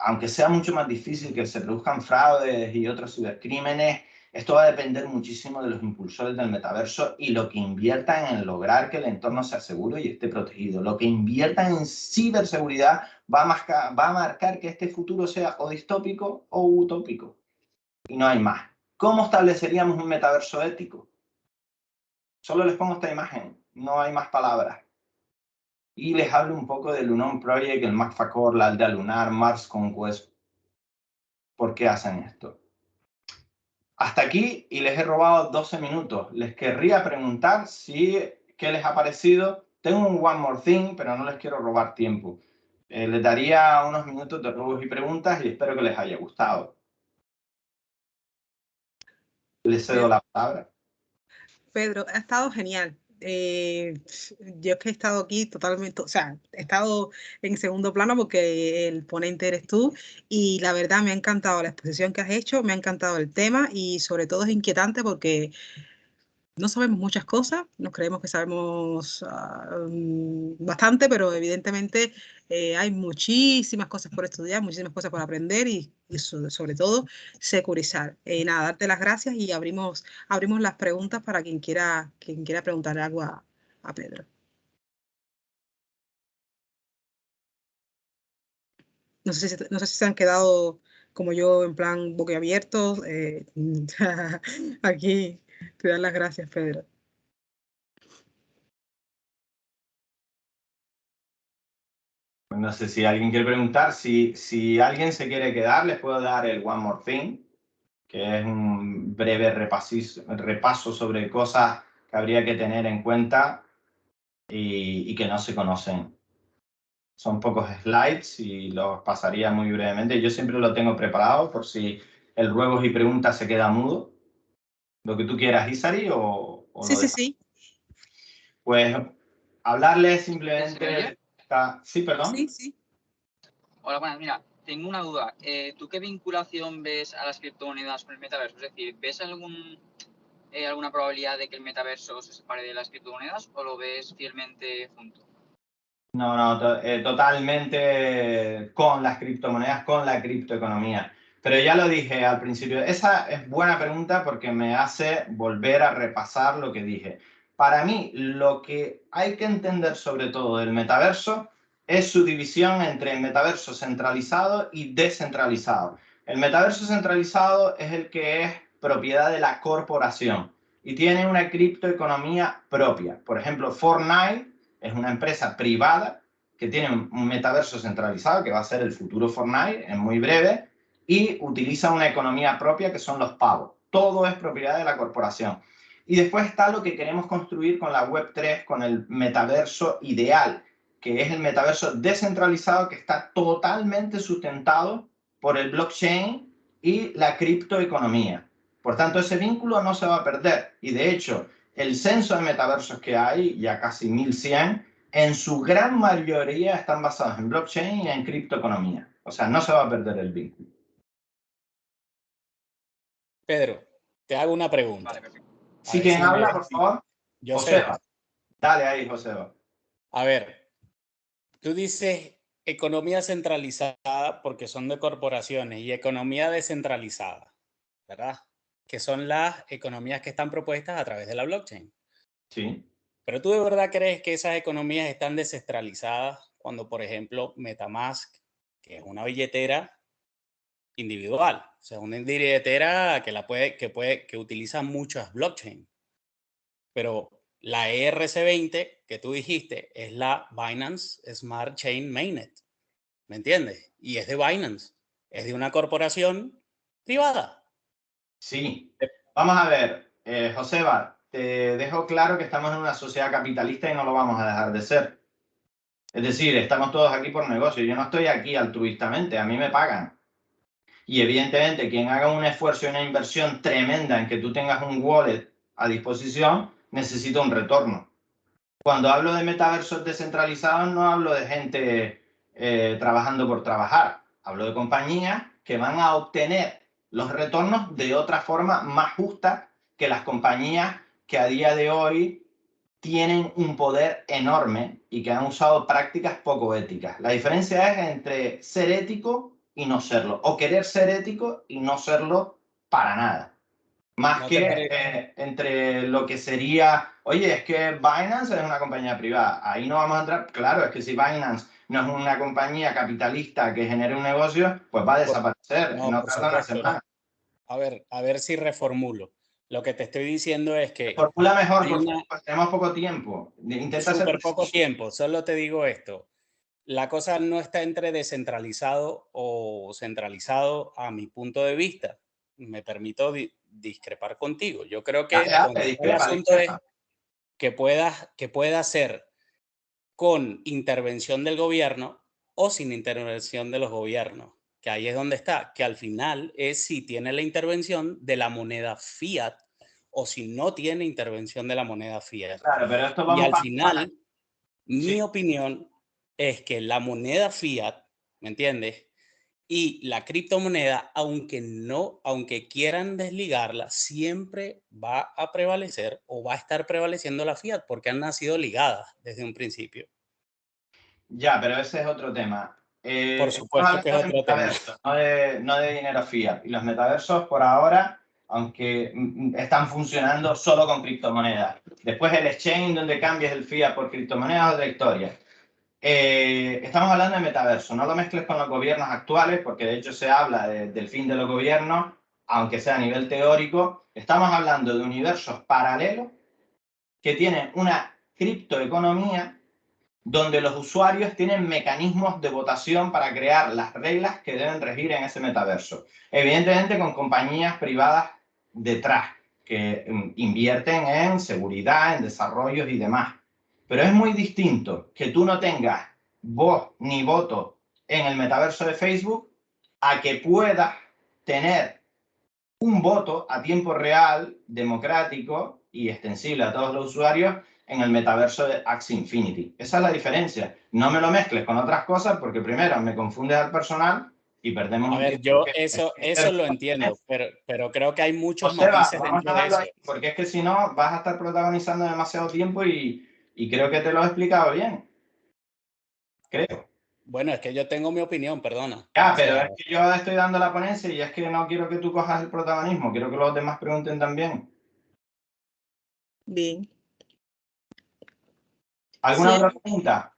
aunque sea mucho más difícil que se produzcan fraudes y otros cibercrímenes, esto va a depender muchísimo de los impulsores del metaverso y lo que inviertan en lograr que el entorno sea seguro y esté protegido. Lo que inviertan en ciberseguridad va a marcar que este futuro sea o distópico o utópico. Y no hay más. ¿Cómo estableceríamos un metaverso ético? Solo les pongo esta imagen, no hay más palabras. Y les hablo un poco del Lunar Project, el MacFaCore, la aldea lunar, Mars Conquest. ¿Por qué hacen esto? Hasta aquí y les he robado 12 minutos. Les querría preguntar qué les ha parecido. Tengo un One More Thing, pero no les quiero robar tiempo. Les daría unos minutos de robos y preguntas y espero que les haya gustado. Les cedo la palabra. Pedro, ha estado genial. Yo es que he estado aquí totalmente, o sea, he estado en segundo plano porque el ponente eres tú y la verdad me ha encantado la exposición que has hecho, me ha encantado el tema y sobre todo es inquietante porque no sabemos muchas cosas, nos creemos que sabemos bastante, pero evidentemente hay muchísimas cosas por estudiar, muchísimas cosas por aprender y sobre todo securizar. Nada, darte las gracias y abrimos las preguntas para quien quiera preguntar algo a Pedro. No sé si se han quedado como yo en plan boquiabiertos. Aquí te dan las gracias, Pedro. Pues no sé si alguien quiere preguntar. Si alguien se quiere quedar, les puedo dar el One More Thing. que es un breve repaso sobre cosas que habría que tener en cuenta y que no se conocen. Son pocos slides y los pasaría muy brevemente. Yo siempre lo tengo preparado por si el ruegos y preguntas se queda mudo. Lo que tú quieras, Isari, o Sí, lo sí, dejas. sí. Pues hablarle simplemente... Sí, perdón. Sí, sí. Hola, buenas. Mira, tengo una duda. ¿Tú qué vinculación ves a las criptomonedas con el metaverso? Es decir, ¿ves alguna probabilidad de que el metaverso se separe de las criptomonedas o lo ves fielmente junto? No, totalmente con las criptomonedas, con la criptoeconomía. Pero ya lo dije al principio, esa es buena pregunta porque me hace volver a repasar lo que dije. Para mí, lo que hay que entender sobre todo del metaverso es su división entre el metaverso centralizado y descentralizado. El metaverso centralizado es el que es propiedad de la corporación y tiene una criptoeconomía propia. Por ejemplo, Fortnite es una empresa privada que tiene un metaverso centralizado, que va a ser el futuro Fortnite en muy breve, y utiliza una economía propia que son los pagos. Todo es propiedad de la corporación. Y después está lo que queremos construir con la Web3, con el metaverso ideal, que es el metaverso descentralizado que está totalmente sustentado por el blockchain y la criptoeconomía. Por tanto, ese vínculo no se va a perder. Y de hecho, el censo de metaversos que hay, ya casi 1100, en su gran mayoría están basados en blockchain y en criptoeconomía. O sea, no se va a perder el vínculo. Pedro, te hago una pregunta. Vale, perfecto. Si quien habla, por favor, Joseba. Dale ahí, Joseba. A ver, tú dices economía centralizada porque son de corporaciones y economía descentralizada, ¿verdad? Que son las economías que están propuestas a través de la blockchain. Sí. Pero tú de verdad crees que esas economías están descentralizadas cuando, por ejemplo, MetaMask, que es una billetera individual, o sea, una billetera que utiliza muchas blockchain, pero la ERC20 que tú dijiste es la Binance Smart Chain Mainnet, ¿me entiendes? Y es de Binance, es de una corporación privada. Sí. Vamos a ver, Joseba, te dejo claro que estamos en una sociedad capitalista y no lo vamos a dejar de ser. Es decir, estamos todos aquí por negocio. Yo no estoy aquí altruistamente, a mí me pagan. Y evidentemente, quien haga un esfuerzo y una inversión tremenda en que tú tengas un wallet a disposición, necesita un retorno. Cuando hablo de metaversos descentralizados, no hablo de gente trabajando por trabajar. Hablo de compañías que van a obtener los retornos de otra forma más justa que las compañías que a día de hoy tienen un poder enorme y que han usado prácticas poco éticas. La diferencia es entre ser ético y no serlo, o querer ser ético y no serlo para nada. Más ¿No te que parece? entre lo que sería, oye, es que Binance es una compañía privada, ahí no vamos a entrar. Claro, es que si Binance no es una compañía capitalista que genere un negocio, pues va a desaparecer, No, no por tarda una supuesto. semana. A ver si reformulo. Lo que te estoy diciendo es que Formula mejor, hay por una favor, tenemos poco tiempo. Intenta ser súper poco preciso. tiempo. Solo te digo esto. La cosa no está entre descentralizado o centralizado a mi punto de vista. Me permito discrepar contigo. Yo creo que donde está el asunto es que pueda ser con intervención del gobierno o sin intervención de los gobiernos, que ahí es donde está, que al final es si tiene la intervención de la moneda fiat o si no tiene intervención de la moneda fiat. Claro, pero esto Y vamos al final, mi Sí. opinión es que la moneda fiat, ¿me entiendes? Y la criptomoneda, aunque quieran desligarla, siempre va a prevalecer o va a estar prevaleciendo la fiat porque han nacido ligadas desde un principio. Ya, pero ese es otro tema. Por Estamos supuesto que es hablando de otro tema. metaversos, no de dinero fiat. Y los metaversos, por ahora, aunque están funcionando solo con criptomonedas. Después el exchange, donde cambias el fiat por criptomonedas, es otra historia. Estamos hablando de metaverso. No lo mezcles con los gobiernos actuales, porque de hecho se habla del fin de los gobiernos, aunque sea a nivel teórico. Estamos hablando de universos paralelos que tienen una criptoeconomía donde los usuarios tienen mecanismos de votación para crear las reglas que deben regir en ese metaverso. Evidentemente con compañías privadas detrás, que invierten en seguridad, en desarrollos y demás. Pero es muy distinto que tú no tengas voz ni voto en el metaverso de Facebook a que puedas tener un voto a tiempo real, democrático y extensible a todos los usuarios en el metaverso de Axie Infinity. Esa es la diferencia. No me lo mezcles con otras cosas porque primero me confundes al personal y perdemos A ver, yo eso lo entiendo, pero creo que hay muchos matices dentro de eso. Ahí, porque es que si no vas a estar protagonizando demasiado tiempo y creo que te lo he explicado bien. Creo. Bueno, es que yo tengo mi opinión, perdona. Ya, pero es que yo estoy dando la ponencia y es que no quiero que tú cojas el protagonismo, quiero que los demás pregunten también. Bien. ¿Alguna otra pregunta?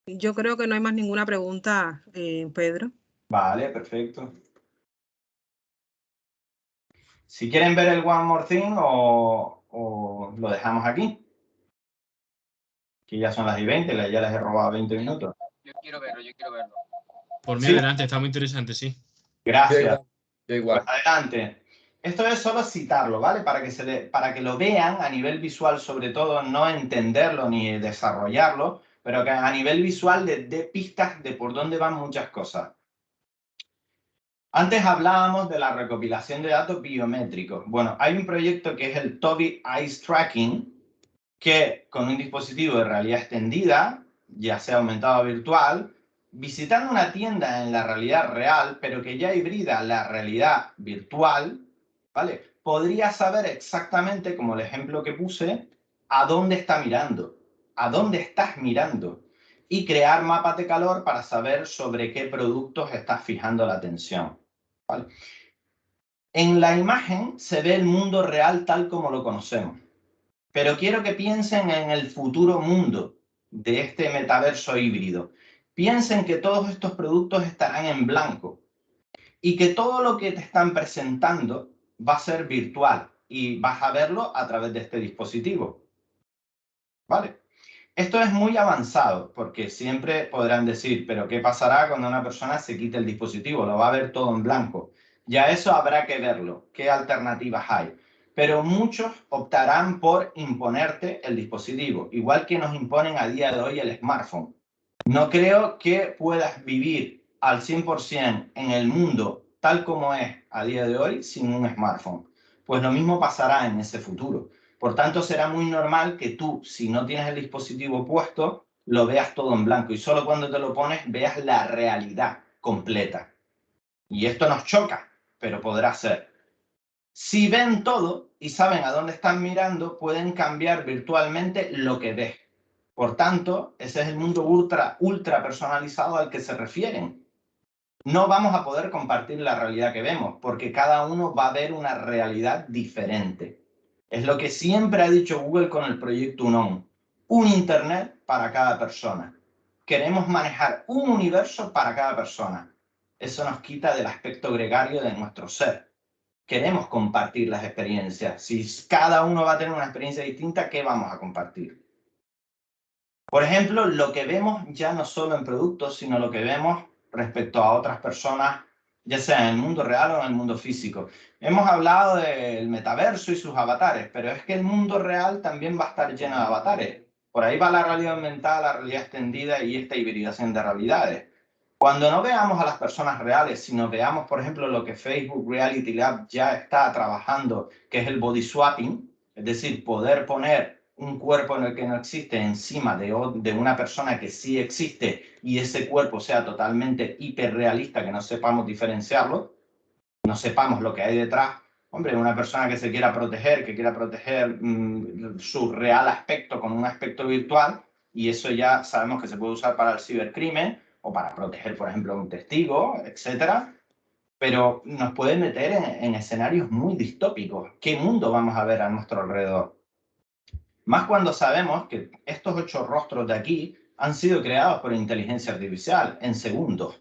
Yo creo que no hay más ninguna pregunta, Pedro. Vale, perfecto. Si quieren ver el One More Thing o lo dejamos aquí. Que ya son las 20, ya les he robado 20 minutos. Yo quiero verlo, yo quiero verlo. Por mí ¿Sí? adelante, está muy interesante, sí. Gracias. Yo igual. Pues adelante. Esto es solo citarlo, ¿vale? Para que lo vean a nivel visual, sobre todo, no entenderlo ni desarrollarlo, pero que a nivel visual les dé pistas de por dónde van muchas cosas. Antes hablábamos de la recopilación de datos biométricos. Bueno, hay un proyecto que es el Tobii Eye Tracking, que con un dispositivo de realidad extendida, ya sea aumentado o virtual, visitando una tienda en la realidad real, pero que ya hibrida la realidad virtual, ¿vale? Podría saber exactamente, como el ejemplo que puse, a dónde está mirando, a dónde estás mirando, y crear mapas de calor para saber sobre qué productos estás fijando la atención, ¿vale? En la imagen se ve el mundo real tal como lo conocemos. Pero quiero que piensen en el futuro mundo de este metaverso híbrido. Piensen que todos estos productos estarán en blanco y que todo lo que te están presentando va a ser virtual y vas a verlo a través de este dispositivo. ¿Vale? Esto es muy avanzado porque siempre podrán decir, pero ¿qué pasará cuando una persona se quite el dispositivo? Lo va a ver todo en blanco. Ya eso habrá que verlo. ¿Qué alternativas hay? Pero muchos optarán por imponerte el dispositivo, igual que nos imponen a día de hoy el smartphone. No creo que puedas vivir al 100% en el mundo tal como es a día de hoy sin un smartphone. Pues lo mismo pasará en ese futuro. Por tanto, será muy normal que tú, si no tienes el dispositivo puesto, lo veas todo en blanco y solo cuando te lo pones veas la realidad completa. Y esto nos choca, pero podrá ser. Si ven todo y saben a dónde están mirando, pueden cambiar virtualmente lo que ves. Por tanto, ese es el mundo ultra personalizado al que se refieren. No vamos a poder compartir la realidad que vemos, porque cada uno va a ver una realidad diferente. Es lo que siempre ha dicho Google con el proyecto Unknown. Un Internet para cada persona. Queremos manejar un universo para cada persona. Eso nos quita del aspecto gregario de nuestro ser. Queremos compartir las experiencias. Si cada uno va a tener una experiencia distinta, ¿qué vamos a compartir? Por ejemplo, lo que vemos ya no solo en productos, sino lo que vemos respecto a otras personas, ya sea en el mundo real o en el mundo físico. Hemos hablado del metaverso y sus avatares, pero es que el mundo real también va a estar lleno de avatares. Por ahí va la realidad aumentada, la realidad extendida y esta hibridación de realidades. Cuando no veamos a las personas reales, sino veamos, por ejemplo, lo que Facebook Reality Lab ya está trabajando, que es el body swapping, es decir, poder poner un cuerpo en el que no existe encima de una persona que sí existe y ese cuerpo sea totalmente hiperrealista, que no sepamos diferenciarlo, no sepamos lo que hay detrás. Hombre, una persona que se quiera proteger, que quiera proteger su real aspecto con un aspecto virtual, y eso ya sabemos que se puede usar para el cibercrimen o para proteger, por ejemplo, a un testigo, etcétera. Pero nos puede meter en escenarios muy distópicos. ¿Qué mundo vamos a ver a nuestro alrededor? Más cuando sabemos que estos 8 rostros de aquí han sido creados por inteligencia artificial en segundos.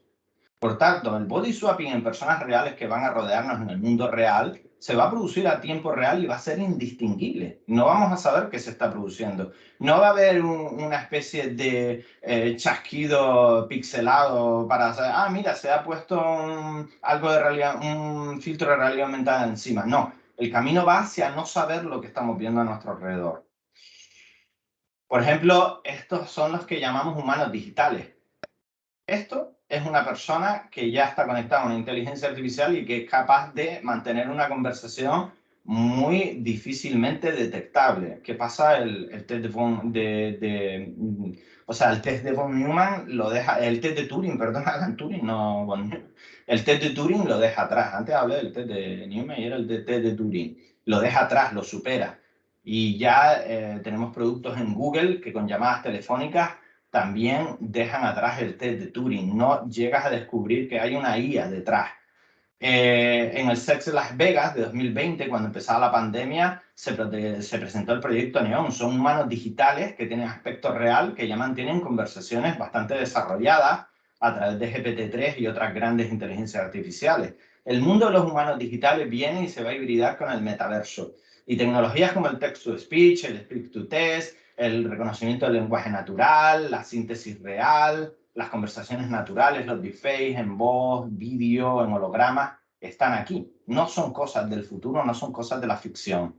Por tanto, el body swapping en personas reales que van a rodearnos en el mundo real se va a producir a tiempo real y va a ser indistinguible. No vamos a saber qué se está produciendo. No va a haber una especie de chasquido pixelado para saber, ah, mira, se ha puesto algo de realidad, un filtro de realidad aumentada encima. No, el camino va hacia no saber lo que estamos viendo a nuestro alrededor. Por ejemplo, estos son los que llamamos humanos digitales. Esto es una persona que ya está conectada a una inteligencia artificial y que es capaz de mantener una conversación muy difícilmente detectable. ¿Qué pasa? El test de von, o sea, el test de von Neumann lo deja, el test de Turing, perdón, Alan Turing, no von Neumann. El test de Turing lo deja atrás. Antes hablé del test de Neumann y era el test de Turing. Lo deja atrás, lo supera. Y ya tenemos productos en Google que con llamadas telefónicas también dejan atrás el test de Turing. No llegas a descubrir que hay una IA detrás. En el CES de Las Vegas de 2020, cuando empezaba la pandemia, se presentó el proyecto Neon. Son humanos digitales que tienen aspecto real, que ya mantienen conversaciones bastante desarrolladas a través de GPT-3 y otras grandes inteligencias artificiales. El mundo de los humanos digitales viene y se va a hibridar con el metaverso. Y tecnologías como el text-to-speech, el speak-to-text, el reconocimiento del lenguaje natural, la síntesis real, las conversaciones naturales, los deepfakes en voz, vídeo, en holograma, están aquí. No son cosas del futuro, no son cosas de la ficción.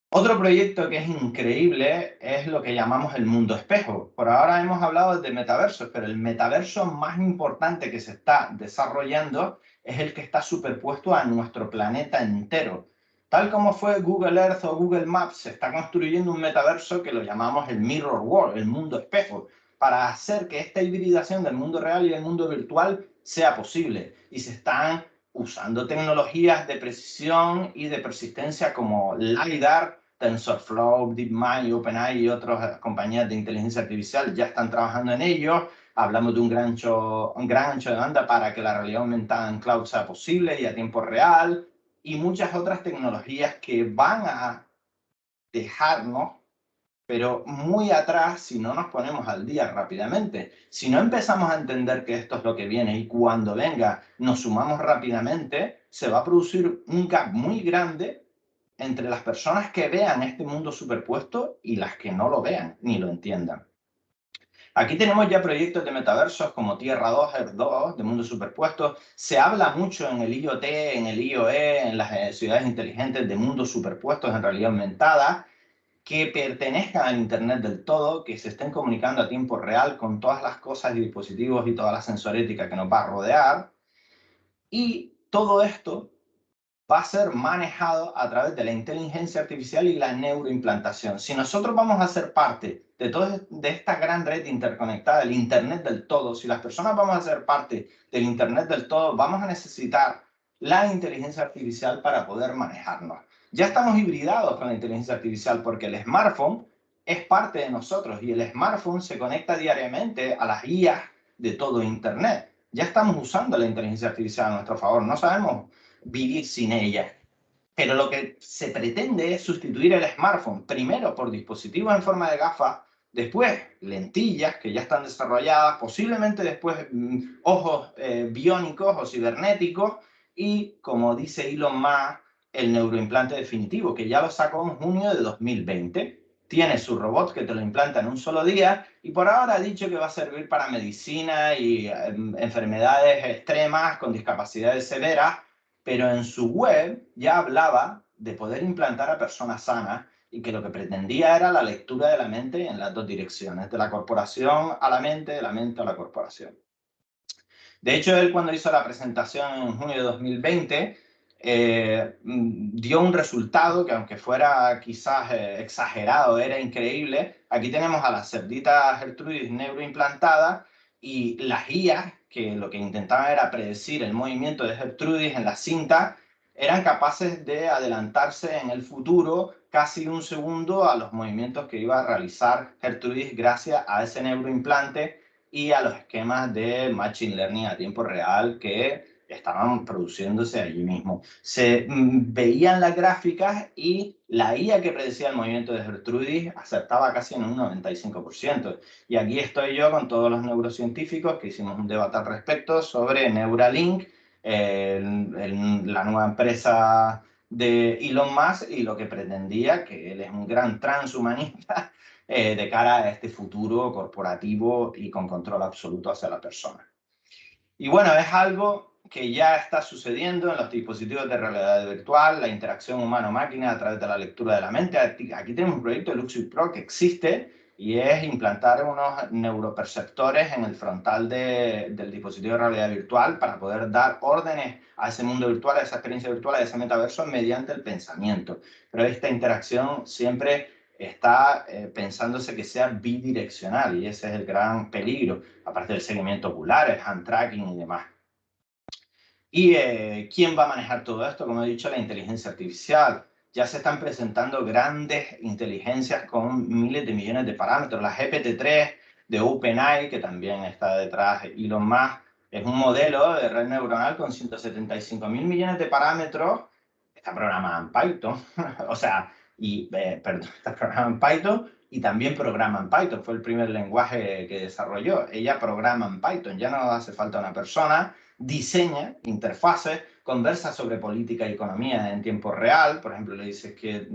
Otro proyecto que es increíble es lo que llamamos el mundo espejo. Por ahora hemos hablado de metaversos, pero el metaverso más importante que se está desarrollando es el que está superpuesto a nuestro planeta entero. Tal como fue Google Earth o Google Maps, se está construyendo un metaverso que lo llamamos el Mirror World, el mundo espejo, para hacer que esta hibridación del mundo real y del mundo virtual sea posible. Y se están usando tecnologías de precisión y de persistencia como LiDAR, TensorFlow, DeepMind, OpenAI y otras compañías de inteligencia artificial ya están trabajando en ello. Hablamos de un gran ancho de banda para que la realidad aumentada en cloud sea posible y a tiempo real, y muchas otras tecnologías que van a dejarnos, pero muy atrás si no nos ponemos al día rápidamente. Si no empezamos a entender que esto es lo que viene y cuando venga nos sumamos rápidamente, se va a producir un gap muy grande entre las personas que vean este mundo superpuesto y las que no lo vean ni lo entiendan. Aquí tenemos ya proyectos de metaversos como Tierra 2, Earth 2, de mundos superpuestos. Se habla mucho en el IoT, en el IoE, en las ciudades inteligentes de mundos superpuestos en realidad aumentada, que pertenezcan al Internet del todo, que se estén comunicando a tiempo real con todas las cosas y dispositivos y toda la sensorética que nos va a rodear. Y todo esto va a ser manejado a través de la inteligencia artificial y la neuroimplantación. Si nosotros vamos a ser parte de esta gran red interconectada, el Internet del todo, si las personas vamos a ser parte del Internet del todo, vamos a necesitar la inteligencia artificial para poder manejarnos. Ya estamos hibridados con la inteligencia artificial porque el smartphone es parte de nosotros y el smartphone se conecta diariamente a las IAs de todo Internet. Ya estamos usando la inteligencia artificial a nuestro favor, no sabemos vivir sin ella. Pero lo que se pretende es sustituir el smartphone, primero por dispositivos en forma de gafas, después lentillas que ya están desarrolladas, posiblemente después ojos biónicos o cibernéticos y, como dice Elon Musk, el neuroimplante definitivo, que ya lo sacó en junio de 2020. Tiene su robot que te lo implanta en un solo día y por ahora ha dicho que va a servir para medicina y enfermedades extremas con discapacidades severas, pero en su web ya hablaba de poder implantar a personas sanas y que lo que pretendía era la lectura de la mente en las dos direcciones, de la corporación a la mente, de la mente a la corporación. De hecho, él cuando hizo la presentación en junio de 2020, dio un resultado que aunque fuera quizás exagerado, era increíble. Aquí tenemos a la cerdita Gertrudis neuroimplantada y las guías, que lo que intentaban era predecir el movimiento de Gertrudis en la cinta, eran capaces de adelantarse en el futuro casi un segundo a los movimientos que iba a realizar Gertrudis gracias a ese neuroimplante y a los esquemas de Machine Learning a tiempo real que estaban produciéndose allí mismo. Se veían las gráficas y la IA que predecía el movimiento de Gertrudis acertaba casi en un 95%. Y aquí estoy yo con todos los neurocientíficos que hicimos un debate al respecto sobre Neuralink, la nueva empresa de Elon Musk y lo que pretendía, que él es un gran transhumanista de cara a este futuro corporativo y con control absoluto hacia la persona. Y bueno, es algo que ya está sucediendo en los dispositivos de realidad virtual, la interacción humano-máquina a través de la lectura de la mente. Aquí tenemos un proyecto de Luxury Pro que existe y es implantar unos neuroperceptores en el frontal del dispositivo de realidad virtual para poder dar órdenes a ese mundo virtual, a esa experiencia virtual, a ese metaverso mediante el pensamiento. Pero esta interacción siempre está pensándose que sea bidireccional y ese es el gran peligro, aparte del seguimiento ocular, el hand tracking y demás. ¿Y quién va a manejar todo esto? Como he dicho, la inteligencia artificial. Ya se están presentando grandes inteligencias con miles de millones de parámetros. La GPT-3 de OpenAI, que también está detrás de Elon Musk, es un modelo de red neuronal con 175.000 millones de parámetros. Está programada en Python. O sea, perdón, está programada en Python y también programa en Python. Fue el primer lenguaje que desarrolló. Ella programa en Python. Ya no hace falta una persona. Diseña interfaces, conversa sobre política y economía en tiempo real. Por ejemplo, le dices que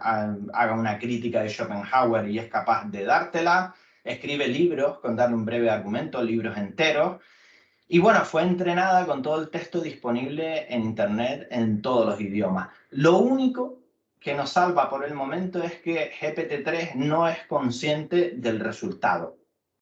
haga una crítica de Schopenhauer y es capaz de dártela. Escribe libros con darle un breve argumento, libros enteros. Y bueno, fue entrenada con todo el texto disponible en Internet en todos los idiomas. Lo único que nos salva por el momento es que GPT-3 no es consciente del resultado.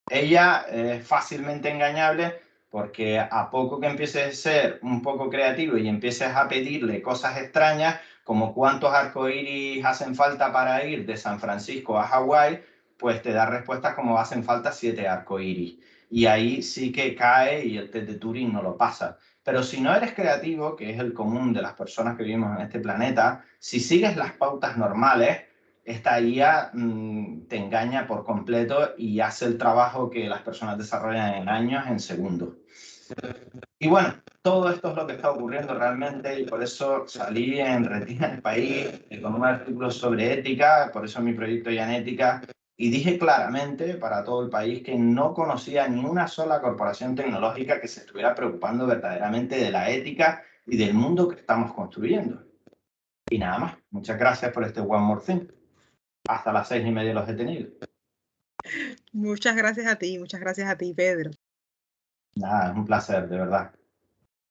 Ella es fácilmente engañable porque a poco que empieces a ser un poco creativo y empieces a pedirle cosas extrañas, como cuántos arcoíris hacen falta para ir de San Francisco a Hawái, pues te da respuestas como hacen falta 7 arcoíris. Y ahí sí que cae y el test de Turing no lo pasa. Pero si no eres creativo, que es el común de las personas que vivimos en este planeta, si sigues las pautas normales, esta IA te engaña por completo y hace el trabajo que las personas desarrollan en años, en segundos. Y bueno, todo esto es lo que está ocurriendo realmente y por eso salí en Retina del País con un artículo sobre ética, por eso mi proyecto Ya en Ética, y dije claramente para todo el país que no conocía ni una sola corporación tecnológica que se estuviera preocupando verdaderamente de la ética y del mundo que estamos construyendo. Y nada más. Muchas gracias por este One More Thing. Hasta las 6:30 los he tenido. Muchas gracias a ti, Pedro. Nada, es un placer, de verdad.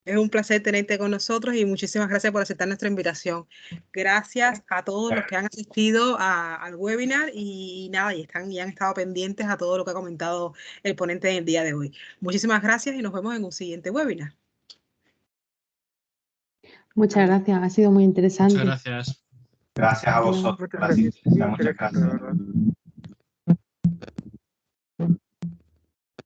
Es un placer tenerte con nosotros y muchísimas gracias por aceptar nuestra invitación. Gracias a todos los que han asistido al webinar y nada, y han estado pendientes a todo lo que ha comentado el ponente en el día de hoy. Muchísimas gracias y nos vemos en un siguiente webinar. Muchas gracias, ha sido muy interesante. Muchas gracias. Gracias a vosotros por la asistencia. Muchas gracias.